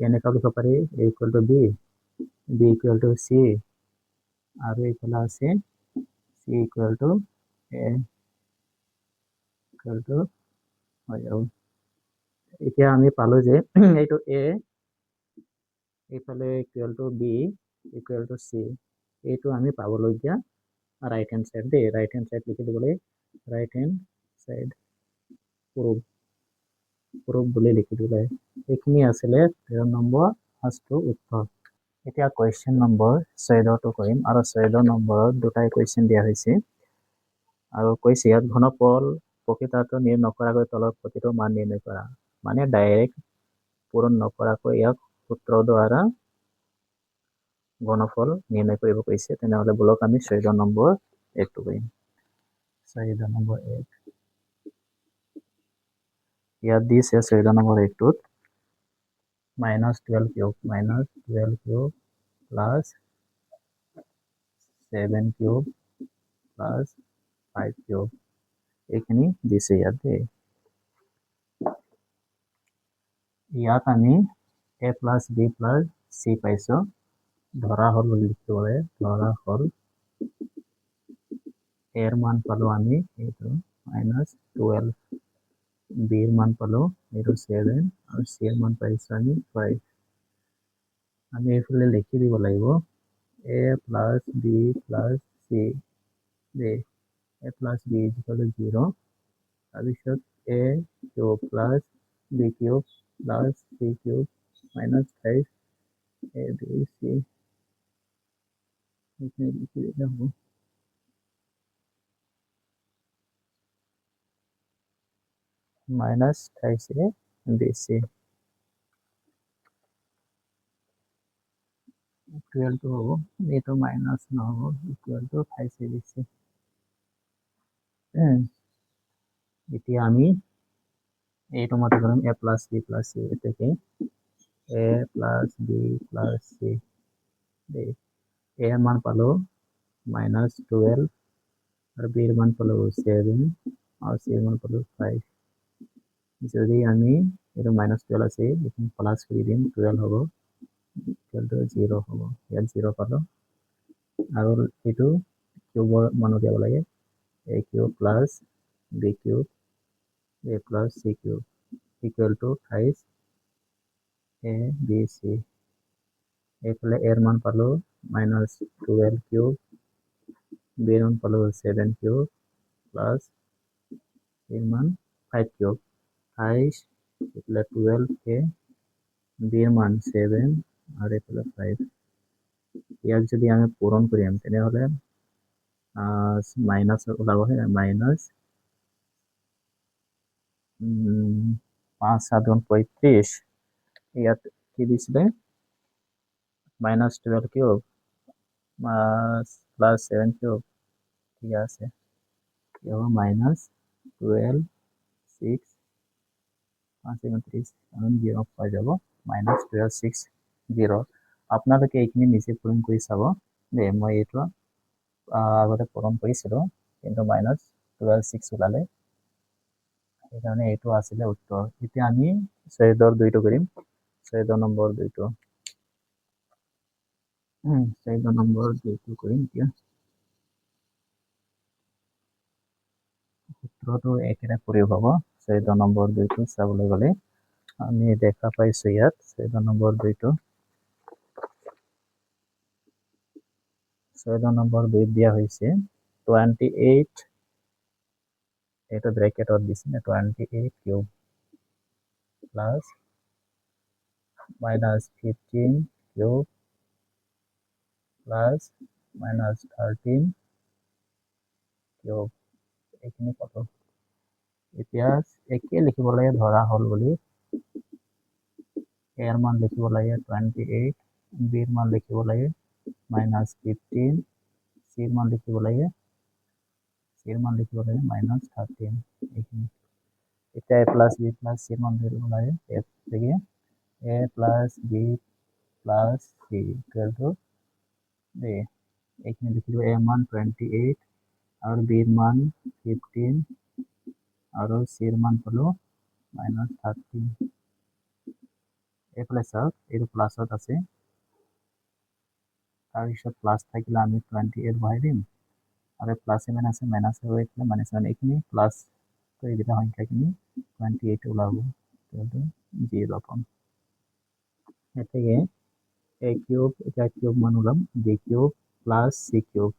এনেকুৱা লিখিব পাৰি a equal to b, b equal to c, আৰু এইফালে আছে c equal to a equal to হৈ যাব। এতিয়া আমি পালো যে এইটো a, এইফালে equal to b equal to c, এইটো আমি পাবলগীয়া ৰাইট হেণ্ড সাইড দেই, ৰাইট হেণ্ড সাইড লিখি দিব লাগে, ৰাইট হেণ্ড সাইড প্ৰুভ বুলি লিখি দিব লাগে। এইখিনি আছিলে 13 নম্বৰ ফাৰ্ষ্টটো উত্তৰ। এতিয়া কুৱেশ্যন নম্বৰ 14টো কৰিম, আৰু 14 নম্বৰত দুটাই কুৱেশ্যন দিয়া হৈছে, আৰু কৈছে ইয়াত ঘনফল প্ৰকৃতাৰ্থ নিৰ্ণয় নকৰাকৈ তলৰ প্ৰতিটো মান নিৰ্ণয় কৰা, মানে ডাইৰেক্ট পূৰণ নকৰাকৈ ইয়াক সূত্ৰৰ দ্বাৰা ঘনফল নিৰ্ণয় কৰিব কৈছে। তেনেহ'লে বলক আমি 14 নম্বৰ একটো কৰিম। 14 নম্বৰ এক, ইয়াত দিছে 14 নম্বৰ একটোত -12 cube plus 7 cube plus 5 cube, এইখিনি দিছে ইয়াত দেই। ইয়াত আমি a plus b plus c পাইছোঁ, ধৰা হ'ল বুলি লিখিব লাগে, ধৰা হ'ল a ৰ মান পালো আমি এইটো -12, b ৰ মান পালো এইটো 7, আৰু c ৰ মান পাইছোঁ আমি 5। আমি এইফালে লিখি দিব লাগিব a plus b plus c দেই, a plus b is equal to 0। তাৰপিছত a cube plus b cube plus c cube -5 a b c, এইখিনি লিখি দিলে হ'ব। -28 bc ইকুৱেল টু হ'ব, এইটো মাইনাছ নহ'ব, ইকুৱেল টু 5 bc। এতিয়া আমি এইটো মতে কৰিম a plus b plus c, এতেকে a plus b plus c দেই, a ৰ মান পালো -12, আৰু b ৰ মান পালো 7, আৰু c ৰ মান পালো 5। যদি আমি এইটো -12 আছে, এইখিনি প্লাছ কৰি দিম, 12 হ'ব, ইকুৱেল টু 0 হ'ব, ইয়াত 0 পালো। আৰু এইটো কিউবৰ মান উলিয়াব লাগে, a cube plus b cube a plus c cube equal two 5 a b c। এইফালে a ৰ মান পালো -12 কিউব, b ৰ মান পালো 7 কিউব প্লাছ c ৰ মান 5 কিউব, 28 এইফালে 12a, b ৰ মান 7, আৰু এইফালে 5। ইয়াক যদি আমি পূৰণ কৰিম তেনেহ'লে মাইনাছ ওলাব, মাইনাছ 5 7 35, ইয়াত কি দিছিলে -12 কিউব প্লাছ 7 কিউব, ঠিক আছে, কি হ'ব -12 6 5 37, 0 পাই যাব, -12 6 0। আপোনালোকে এইখিনি নিজে পূৰণ কৰি চাব দেই, মই এইটো আগতে পূৰণ কৰিছিলোঁ, কিন্তু -12 6 ওলালে, সেইকাৰণে এইটো আছিলে উত্তৰ। এতিয়া আমি 14 দুইটো কৰিম, 14 নম্বৰ দুইটো, 14 নম্বৰ দুইটো কৰিম। এতিয়া সূত্ৰটো একেটা প্ৰয়োগ হ'ব, 14 নম্বৰ দুইটো চাবলৈ গ'লে আমি দেখা পাইছোঁ ইয়াত 14 নম্বৰ দুইটো 6 নম্বৰ 2 দিয়া হৈছে 28 এটা ব্র্যাকেটত দিছে 28 cube plus minus 15 cube plus minus 13 cube এইখিনি কত এতিয়া একে লিখিব লাগে ধৰা হল বুলি এর মান লিখিব লাগে 28 বির মান লিখিব লাগে minus 15 সির মান লিখিব লাগে minus 13 এইখিনি এটা a plus b plus c মান লিখিব লাগে f থেকে a plus b plus c equal to a এইখিনি লিখিব a মান 28 আর b এর মান 15 আর c এর মান হলো minus 13 a plus out এর প্লাস আউট আছে তাৰপিছত প্লাস থাকিলে আমি 28 বহাই দিম আৰু প্লাস মাইনাস হৈ গ'লে মাইনাস এইখিনি প্লাস কৰি দিলে সংখ্যাখিনি 28 ওলাব কিন্তু 0 পাম এতেকে a কিউব এটা কিউব মান ওলাম b cube plus c cube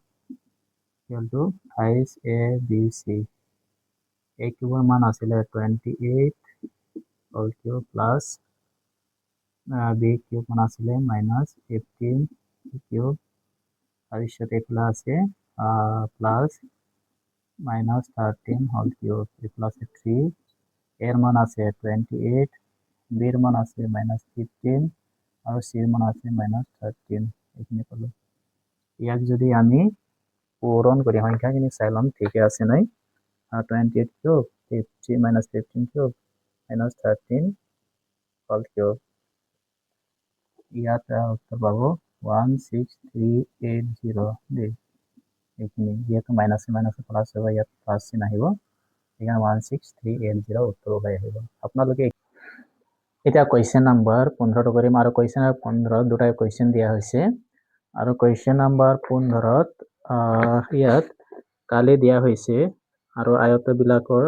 কিন্তু 5abc a কিউবৰ মান আছিলে 28 whole cube plus b cube মান আছিলে মাইনাস 15 কিউব তাৰপিছত এইফালে আছে plus minus 13 whole cube plus 3 এর মান আছে 28 b এর মান আছে minus 15 আর c এর মান আছে minus 13 এখানে পেলো ইয়াক যদি আমি পূরণ করি সংখ্যাখিনি চাইলাম ঠিকই আছে নাই 28 cube 50 minus 15 cube minus 13 whole cube ইয়াত উত্তর পাবো 16380 দেই এইখিনি যেহেতু মাইনাসে প্লাস হবে ইয়াত প্লাস চিন আহিব এখানে 16380 উত্তর ওলাই আহিব আপোনালোকে এটা কোয়েশ্চন নাম্বার 15 কৰিম আৰু কোয়েশ্চন নাম্বাৰ 15 দুটা কোয়েশ্চন দিয়া হৈছে আৰু কোয়েশ্চন নাম্বাৰ 15 ইয়াত কালি দিয়া হৈছে আৰু আয়ত বিলাকৰ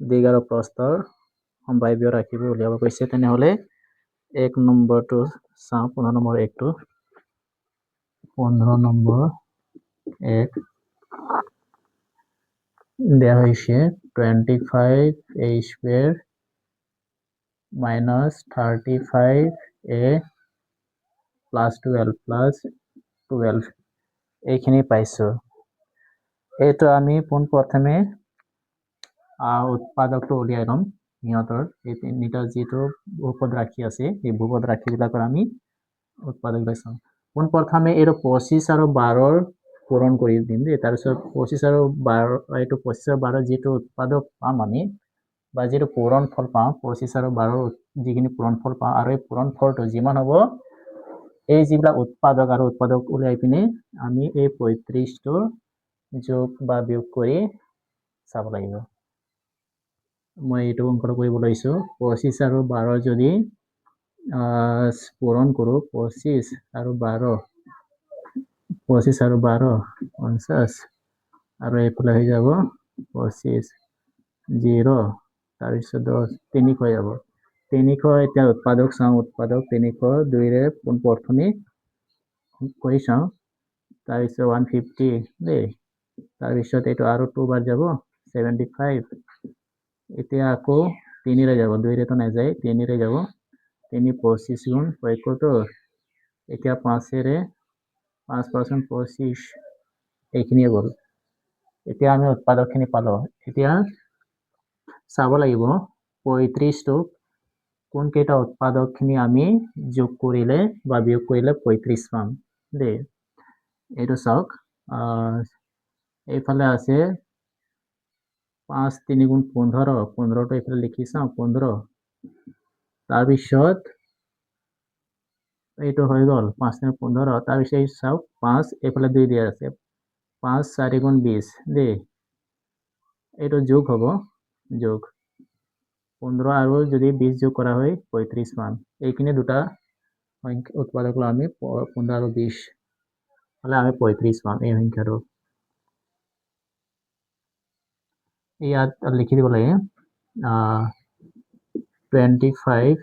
দিগ আৰু প্ৰস্থৰ সম্ভাৱ্য ৰাখিব উলিয়াব কৈছে তেনেহলে 1 নম্বৰটো চাও 15 নম্বৰ 1 টো 15 নম্বৰ 1 দেয়া হয়েছে 25 a square minus 35 a plus 12 এইখিনি পাইছো এইটো আমি পোন প্ৰথমে উৎপাদকটো উলিয়াই লম ইহঁতৰ এই তিনিটা যেটো বহুপদ ৰাখি আছে এই বহুপদ ৰাখিবিলাকৰ আমি উৎপাদক লৈছো পোন প্ৰথমে এৰ 25 আৰু 12 পূৰণ কৰি দিম যে তাৰপিছত 25 আৰু 12 এইটো 25 আৰু 12 যেটো উৎপাদক পাম আমি বা যেটো পূৰণ ফল পাম 25 আৰু 12 যিখিনি পূৰণ ফল পাম আৰু এই পূৰণ ফলটো যিমান হ'ব এই যিবিলাক উৎপাদক আৰু উৎপাদক উলাই পিনে আমি এই 35 টো যোগ বা বিয়োগ কৰি চাব লাগিব মই এইটো অঙ্কটো কৰিব লৈছো 25 আৰু 12 যদি পূৰণ কৰো 25 আৰু 12 25 আৰু 12 50 আৰু এইফালে হৈ যাব 25 0 তাৰপিছত 10 3 হৈ যাব 300 এতিয়া উৎপাদক চাও উৎপাদক 300 2 ৰে প্ৰথমে কৰি চাও তাৰপিছত 150 দেই তাৰপিছত এইটো আৰু 2 বাৰ যাব 75 এতিয়া আকৌ 3 ৰে যাব 2 ৰে তো নাযায় 3 ৰে যাব 3 25 গুণ 75 এতিয়া 5 ৰে 5% 25 এইখিনি গল এতিয়া আমি উৎপাদকখিনি পালো এতিয়া চাব লাগিব 35 টো কোন কেইটা উৎপাদকখিনি আমি যোগ কৰিলে বা বিয়োগ কৰিলে 35 পাম দেই এইটো চাওক এইফালে আছে 5 3 গুণ 15 15 টো এইফালে লিখি চাও 15 তাৰপিছত এইটো হৈ গল 5 3 15 তাৰপিছত চাওক 5 এইফালে 2 দিয়া আছে 5 4 গুণ 20 দেই এইটো যোগ হ'ব যোগ 15 আৰু যদি 20 যোগ কৰা হয় 35 মান এইখিনি দুটা উৎপাদক আমি 15 আৰু 20 হলে আমি 35 পাম এই সংখ্যাটো ইয়াত লিখি দিব লাগে 25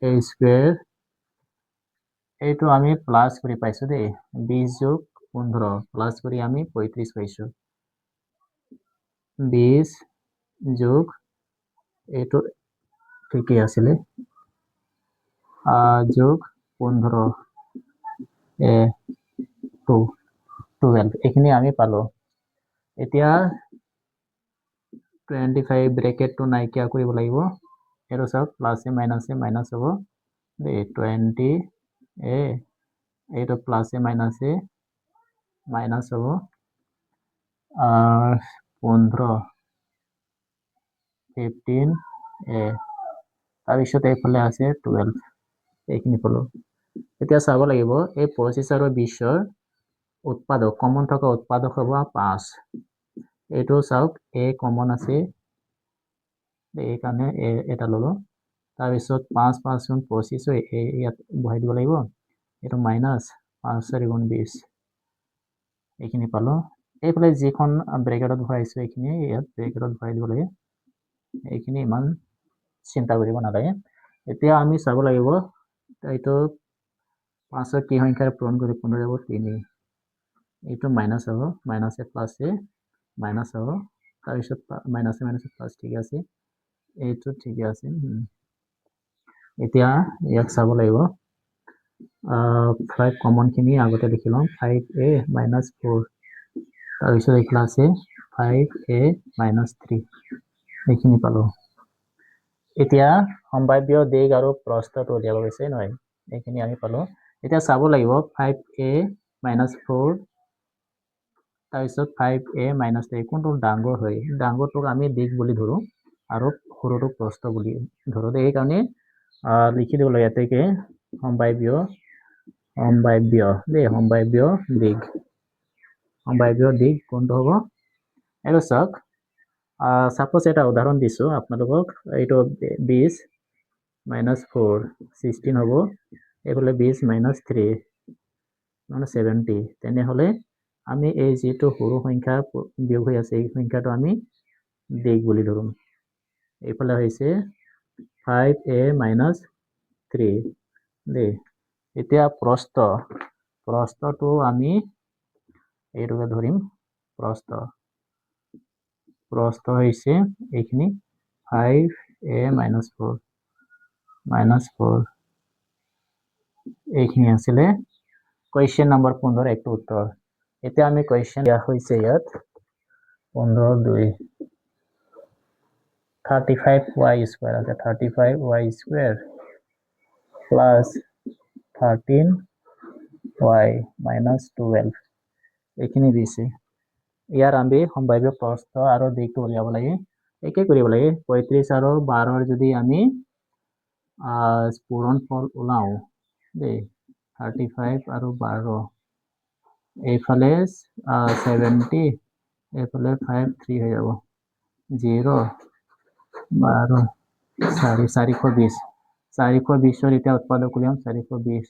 a square এইটো আমি প্লাস কৰি পাইছো দেই 20 যোগ 15 প্লাস কৰি আমি 35 পাইছো 20 যোগ এইটো ঠিকই আছিল যোগ 15 এ 12 এইখিনি আমি পালো এতিয়া 25 ব্ৰেকেটটো নাইকিয়া কৰিব লাগিব এটো সব প্লাসে মাইনাস হ'ব দেই 20 এ এইটো প্লাসে মাইনাসে মাইনাস হ'ব 15 15 এ তাৰপিছত এইফালে আছে 12 এইখিনি পালো এতিয়া চাব লাগিব এই 25 আৰু 20 ৰ উৎপাদক কমন থকা উৎপাদক হ'ব 5 এইটো চাওক এ কমন আছে এই কাৰণে এটা ললো তাৰপিছত 5 5 গুণ 25 ইয়াত বহাই দিব লাগিব এইটো মাইনাস 5 4 গুণ 20 এইখিনি পালো এইফালে যিখন ব্ৰেকেটত ভৰাইছো এইখিনি ইয়াত ব্ৰেকেটত ভৰাই দিব লাগে এইখিনি ইমান চিন্তা কৰিব নালাগে এতিয়া আমি চাব লাগিব এইটো 5 কি সংখ্যাৰ পূৰণ কৰি 15 যাব 3 এইটো মাইনাস হ'ব মাইনাসে প্লাসে মাইনাস হ'ব তাৰপিছত মাইনাসে প্লাস ঠিক আছে এইটো ঠিক আছে এতিয়া ইয়াক চাব লাগিব 5 কমন খিনি আগতে লিখি লম 5a minus 4 তাৰপিছত এইফালে আছে 5a minus 3 এইখিনি পালো এতিয়া সম্ভাব্য দিক আৰু প্ৰস্থটো উলিয়াব গৈছে নহয় এইখিনি আমি পালো এতিয়া চাব লাগিব 5a minus 4 তাৰপিছত 5a minus 3 কোনটো ডাঙৰ হয় ডাঙৰটোক আমি দিক বুলি ধৰো আৰু সৰুটোক প্ৰস্থ বুলি ধৰো এই কাৰণে লিখি দিব লাগে ইয়াতে সম্ভাব্য দিক কোনটো হ'ব এটো চাওক সাপোজ এটা উদাহৰণ দিছো আপোনালোকক এইটো 20 minus 4 16 হ'ব এইফালে 20 minus 3 মানে 70 তেনেহলে আমি এই যেটো সৰু সংখ্যা বিয়োগ হৈ আছে এই সংখ্যাটো আমি দিক বুলি ধৰো এইফালে হৈছে 5a minus 3 দে এতিয়া প্ৰস্থটো আমি এইটোকে ধৰিম প্ৰস্থ হৈছে এইখিনি 5a minus 4 এইখিনি আছিলে কোয়েশ্চন নম্বৰ 15 একটো উত্তৰ এতিয়া আমি কোয়েশ্চন দিয়া হৈছে ইয়াত 15 2 35y square আছে 35y square plus 13y minus 12 এইখিনি দিছে ইয়াৰ আমি সম্ভাব্য প্ৰস্থ আৰু দিকটো উলিয়াব লাগে একে কৰিব লাগে 35 আৰু 12 যদি আমি পূৰণফল ওলাও দেই 35 আৰু 12 এইফালে 70 এইফালে 5 3 হৈ যাব 0 12 420 420 এতিয়া উৎপাদক উলিয়াম 420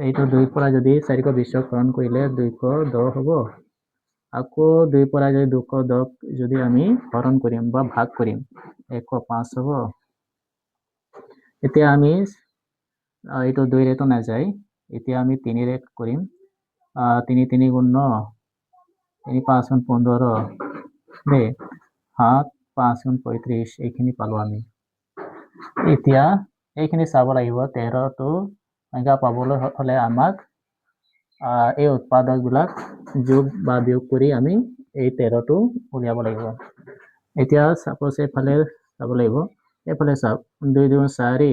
এইটো 2 পৰা যদি 420 হৰণ কৰিলে 210 হ'ব আকৌ 2 পৰা যদি 210 যদি আমি হৰণ কৰিম বা ভাগ কৰিম 105 হ'ব এতিয়া আমি এইটো 2 ৰেটো না যায় এতিয়া আমি 3 ৰে কৰিম 3 3 গুণ 9 3 5 গুণ 15 দে 7 5 গুণ 35 এইখিনি পালো আমি এতিয়া এইখিনি চাব লাগিব 13 টো সংখ্যা পাবলৈ হলে আমাক এই উৎপাদকবিলাক যোগ বা বিয়োগ কৰি আমি এই 13 টো উলিয়াব লাগিব এতিয়া সাপোজ এইফালে চাব লাগিব এইফালে চাওক 2 2 4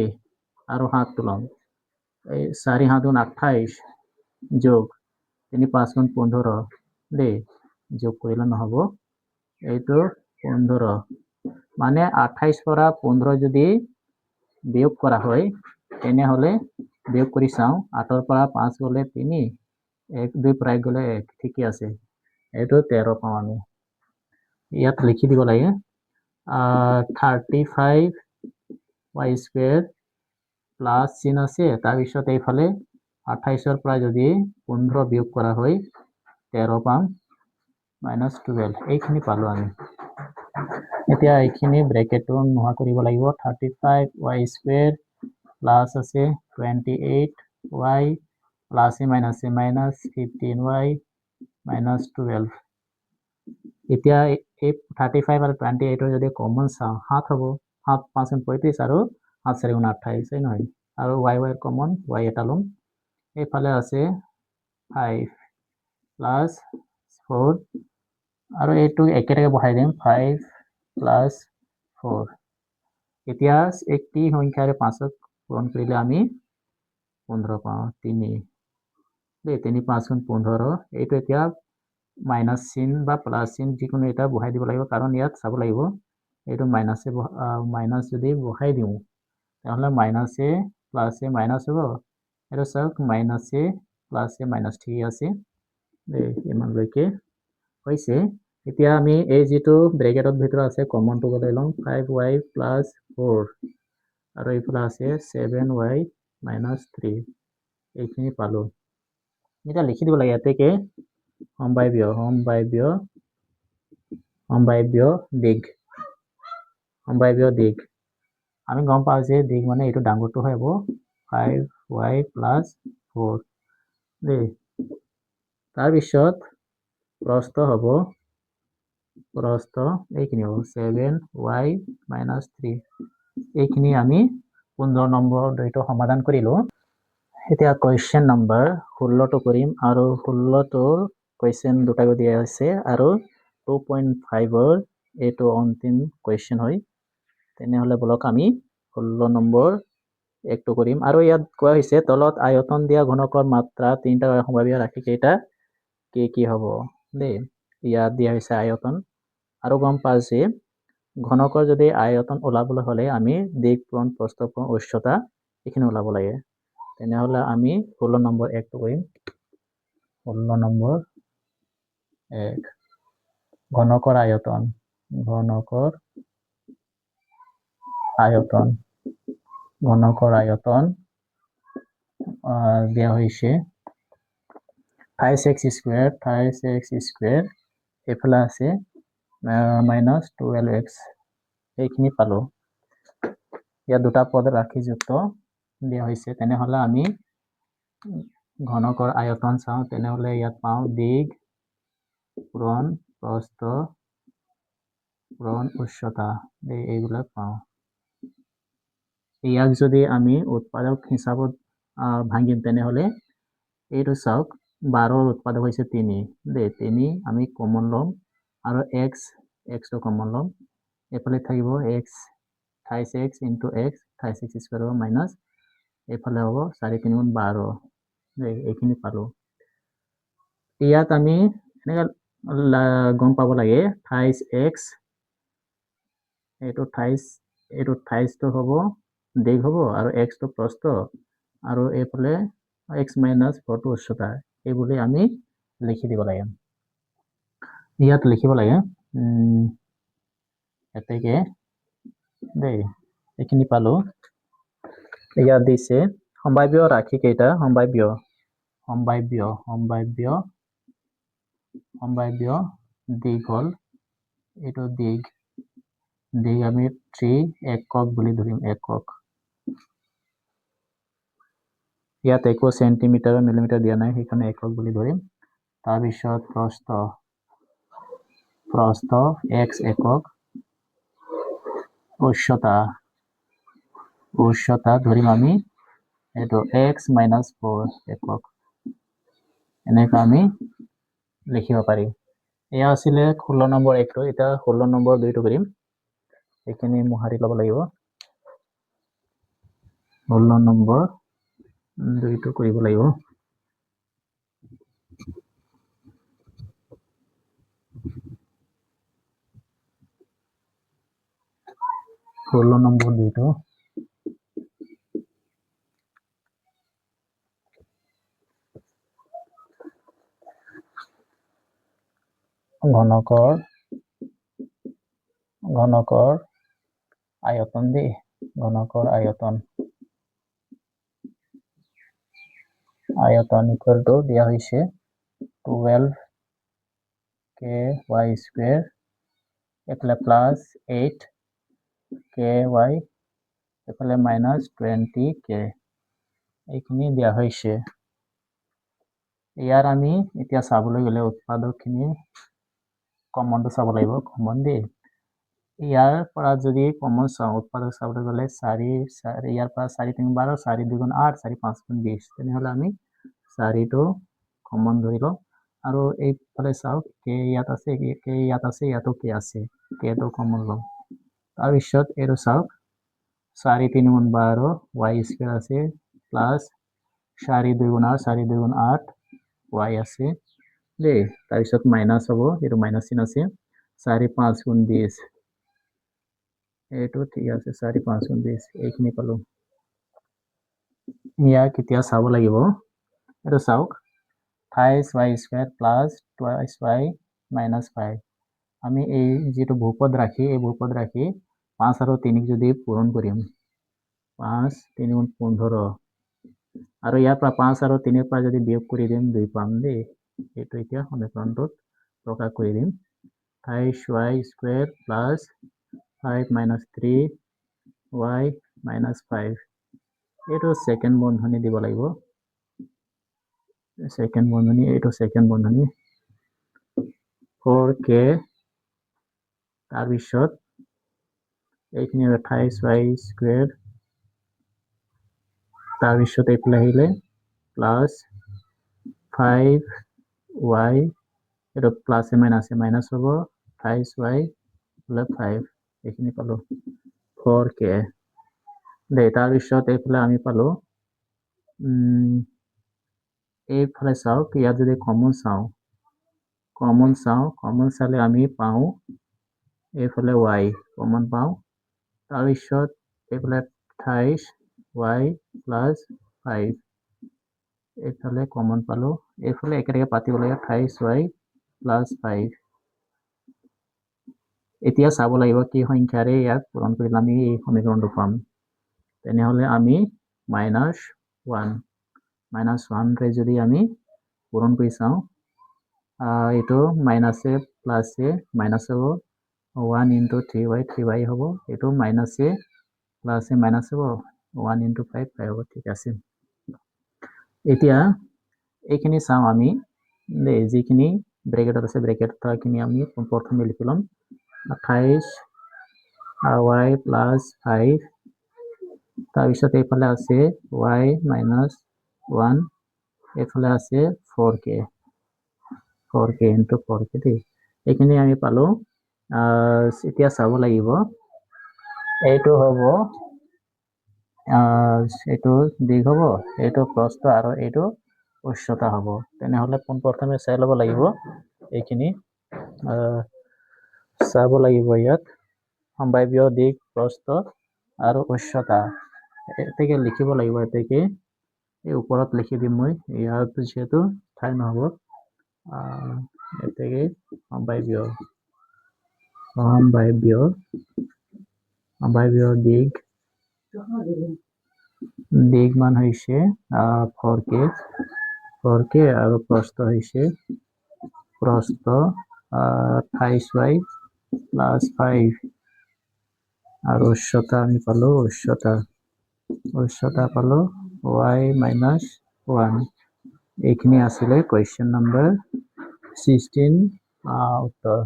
আৰু 7 টো লম এই 4 7 গুণ 28 যোগ 3 5 গুণ 15 দে যোগ কৰিলে নহব এইটো 15 মানে 28 পৰা 15 যদি বিয়োগ কৰা হয় তেনেহলে বিয়োগ কৰি চাও 8 ৰ পৰা 5 গলে 3 1 2 পৰা গলে 1 ঠিকই আছে এইটো 13 পাম আমি ইয়াত লিখি দিব লাগে 35y square প্লাস চিন আছে তাৰপিছত এইফালে 28 ৰ পৰা যদি 15 বিয়োগ কৰা হয় 13 পাম -12 এইখিনি পালো আমি এতিয়া এইখিনি ব্ৰেকেটটো নোহোৱা কৰিব লাগিব 35y square প্লাস আছে 28y plus a minus 15y minus 12 এতিয়া এই 35 আৰু 28 যদি কমন চাওঁ 7 হ'ব 7 5 35 আৰু 7 4 28 হয় নহয় আৰু y কমন y এটা লম এইফালে আছে 5 প্লাস 4 আৰু এইটো একেটাকে বহাই দিম 5 প্লাস 4 এতিয়া একটি সংখ্যাৰে 5ক পূৰণ কৰিলে আমি 15 পাওঁ 3 দেই 3 5 15 এইটো এতিয়া মাইনাস চিন বা প্লাস চিন যিকোনো এটা বহাই দিব লাগিব কাৰণ ইয়াত চাব লাগিব এইটো মাইনাস যদি বহাই দিওঁ তাহলে মাইনাসে প্লাসে মাইনাস হ'ব এটা চাওক মাইনাসে প্লাসে মাইনাস ঠিক আছে দেই ইমানলৈকে হৈছে এতিয়া আমি এই যেটো ব্ৰেকেটৰ ভিতৰত আছে কমনটো গলাই লম 5y + 4 আৰু এইফালে আছে 7y - 3 এইখিনি পালো এটা লিখি দিব লাগে ইয়াতে সম্ভাব্য দিগ আমি গম পাওঁ যে দিগ মানে এইটো ডাঙৰটো হ'ব 5y + 4 দেই তাৰ পিছত প্ৰস্থ হ'ব এইখিনি হ'ব 7y - 3 এইখিনি আমি 15 নম্বৰ দুইটো সমাধান কৰিলো এতিয়া কোৱেশ্চন নম্বৰ 16 টো কৰিম আৰু 16 টোৰ কোৱেশ্চন দুটাকৈ দিয়া আছে আৰু 2.5 ৰ এইটো অন্তিম কোৱেশ্চন হয় তেনেহলে বলক আমি 16 নম্বৰ একটো কৰিম আৰু ইয়াত কোৱা হৈছে তলত আয়তন দিয়া ঘনকৰ মাত্ৰা তিনিটা সম্ভাৱ্য ৰাশি কেইটা কি হ'ব দেই ইয়াত দিয়া হৈছে আয়তন আৰু গম পাওঁ যে ঘনকৰ যদি আয়তন ওলাবলৈ হলে আমি দিক পূৰণ প্ৰস্থ পূৰণ উচ্চতা এইখিনি ওলাব লাগে তেনেহলে আমি 16 নম্বৰ একটো কৰিম 16 নম্বৰ এক ঘনকৰ আয়তন দিয়া হৈছে 5x স্কয়াৰ এফালে আছে -12x এইখিনি পালো ইয়াত দুটা পদ ৰাশিযুক্ত দিয়া হৈছে তেনেহলে আমি ঘনকৰ আয়তন চাওঁ তেনেহলে ইয়াত পাওঁ দিগ পূৰণ প্ৰস্থ পূৰণ উচ্চতা এইবিলাক পাওঁ ইয়াক যদি আমি উৎপাদক হিচাপত ভাঙিম তেনেহলে এইটো চাওক 12 ৰ উৎপাদক হৈছে 3 দেই 3 আমি কমন লম আৰু x টো কমন লম এফালে থাকিব x 28x * x 28x square minus এফালে হ'ব 4 3 * 12 দেই এইখিনি পালো ইয়াত আমি এনেকা গম পাব লাগে 28x এইটো 28 টো হ'ব দিগ হ'ব আৰু x টো প্ৰস্থ আৰু এইফালে x - 4 টো উচ্চতা এই বুলি আমি লিখি দিব লাগে ইয়াত লিখিব লাগে এতেকে দেই এইখিনি পালো ইয়াত দিছে সম্ভাব্য ৰাশি কেইটা সম্ভাব্য দিগ হল এইটো দিগ আমি 3 একক বুলি ধৰিম একক ইয়াত একো সেন্টিমিটাৰ মিলিমিটাৰ দিয়া নাই সেইকাৰণে একক বুলি ধৰিম তাৰ পিছত প্ৰস্থ x একক উচ্চতা ধৰিম আমি এটো x - 4 একক এনেকা আমি লিখিব পাৰি এয়া আছিলে 16 নম্বৰ একটো এটা 16 নম্বৰ দুইটো কৰিম এইখিনি মোহাৰি ল'ব লাগিব 16 নম্বৰ দুইটো কৰিব লাগিব 16 নম্বৰ দুইটো ঘনকৰ আয়তন দেই ঘনকৰ আয়তন ইকুয়াল টু দিয়া হৈছে 12ky² এফালে প্লাস 8ky এফালে -20k এইখিনি দিয়া হৈছে ইয়াৰ আমি এতিয়া চাবলৈ গ'লে উৎপাদকখিনি কমনটো চাব লাগিব কমন দেই ইয়াৰ পৰা যদি কমন চাওঁ উৎপাদক চাবলৈ গ'লে 4 ইয়াৰ পৰা 4 3 12 4 2 গুণ 8 4 5 গুণ 20 তেনেহ'লে আমি 4টো কমন ধৰি লওঁ আৰু এইফালে চাওক কে ইয়াত আছে ইয়াতো কে আছে কেটো কমন লওঁ তাৰপিছত এইটো চাওক 4 3 গুণ 12 y স্কয়ার আছে প্লাস 4 2 গুণ 8 4 2 গুণ 8 y আছে দেই তাৰপিছত মাইনাস হ'ব এইটো মাইনাস চিন আছে 4 5 গুণ 20 এইটো ঠিক আছে 4 5 গুণ 20 এইখিনি পালো ইয়াক এতিয়া চাব লাগিব এইটো চাওক 28 y square plus 2y minus 5 আমি এই যেটো বহুপদ রাখি এই বহুপদ রাখি 5 আৰু 3 যদি পূৰণ কৰিম 5 3 গুণ 15 আৰু ইয়াৰ পৰা 5 আৰু 3 পৰা যদি বিয়োগ কৰি দিম 2 পাম দেই এইটো এতিয়া সমীকৰণটোত প্ৰকাশ কৰি দিম 28y square plus 5 minus 3y minus 5 এইটো সেকেন্ড বন্ধনী দিব লাগিব সেকেন্ড বন্ধনী এইটো সেকেন্ড বন্ধনী 4k তাৰপিছত এইখিনি 28y স্কয়াৰ তাৰপিছত এইফালে আহিলে প্লাস 5y এইটো প্লাস মাইনাস মাইনাস হ'ব 28y প্লাস 5 এইখিনি পালো 4k দে তাৰপিছত এইফালে আমি পালো এইফালে চাওক ইয়াত যদি কমন চালে আমি পাওঁ এইফালে y কমন পাওঁ তাৰপিছত এইফালে 28y প্লাস 5 এইফালে কমন পালো এইফালে একেলগে পাতিব লাগে 28y প্লাস 5 এতিয়া চাব লাগিব কি সংখ্যাৰে ইয়াক পূৰণ কৰিলে আমি এই সমীকৰণটো পাম তেনেহলে আমি -1 ৰে যদি আমি পূৰণ কৰি চাওঁ এইটো মাইনাসে প্লাসে মাইনাস হ'ব 1 into 3y 3y হ'ব এইটো মাইনাসে প্লাসে মাইনাস হ'ব 1 into 5 5 হ'ব ঠিক আছে এতিয়া এইখিনি চাওঁ আমি যিখিনি ব্ৰেকেটত আছে ব্ৰেকেট থাকাখিনি আমি প্ৰথমে লিখি ল'ম 28y plus 5 তাৰপিছত এইফালে আছে y minus 1 এইফালে আছে 4k into 4k দেই এইখিনি আমি পালো এতিয়া চাব লাগিব এইটো হ'ব এইটো দিগ হ'ব এইটো প্ৰস্থ আৰু এইটো উচ্চতা হ'ব তেনেহলে প্ৰথমে চাই ল'ব লাগিব এইখিনি চাব লাগিব ইয়াত সম্ভাব্য দিগ প্ৰস্থ আৰু উচ্চতা এতেকে লিখিব লাগিব এতেকে এই ওপৰত লিখি দিম মই ইয়াৰ যেহেতু ঠাই নহব এতেকে সম্ভাব্য দিগ মান হৈছে 4k আৰু প্ৰস্থ হৈছে 28y plus 5 আৰু উচ্চতা আমি পালো উচ্চতা পালো y minus 1 এইখিনি আছিলে কোয়েশ্চন নাম্বার 16 উত্তৰ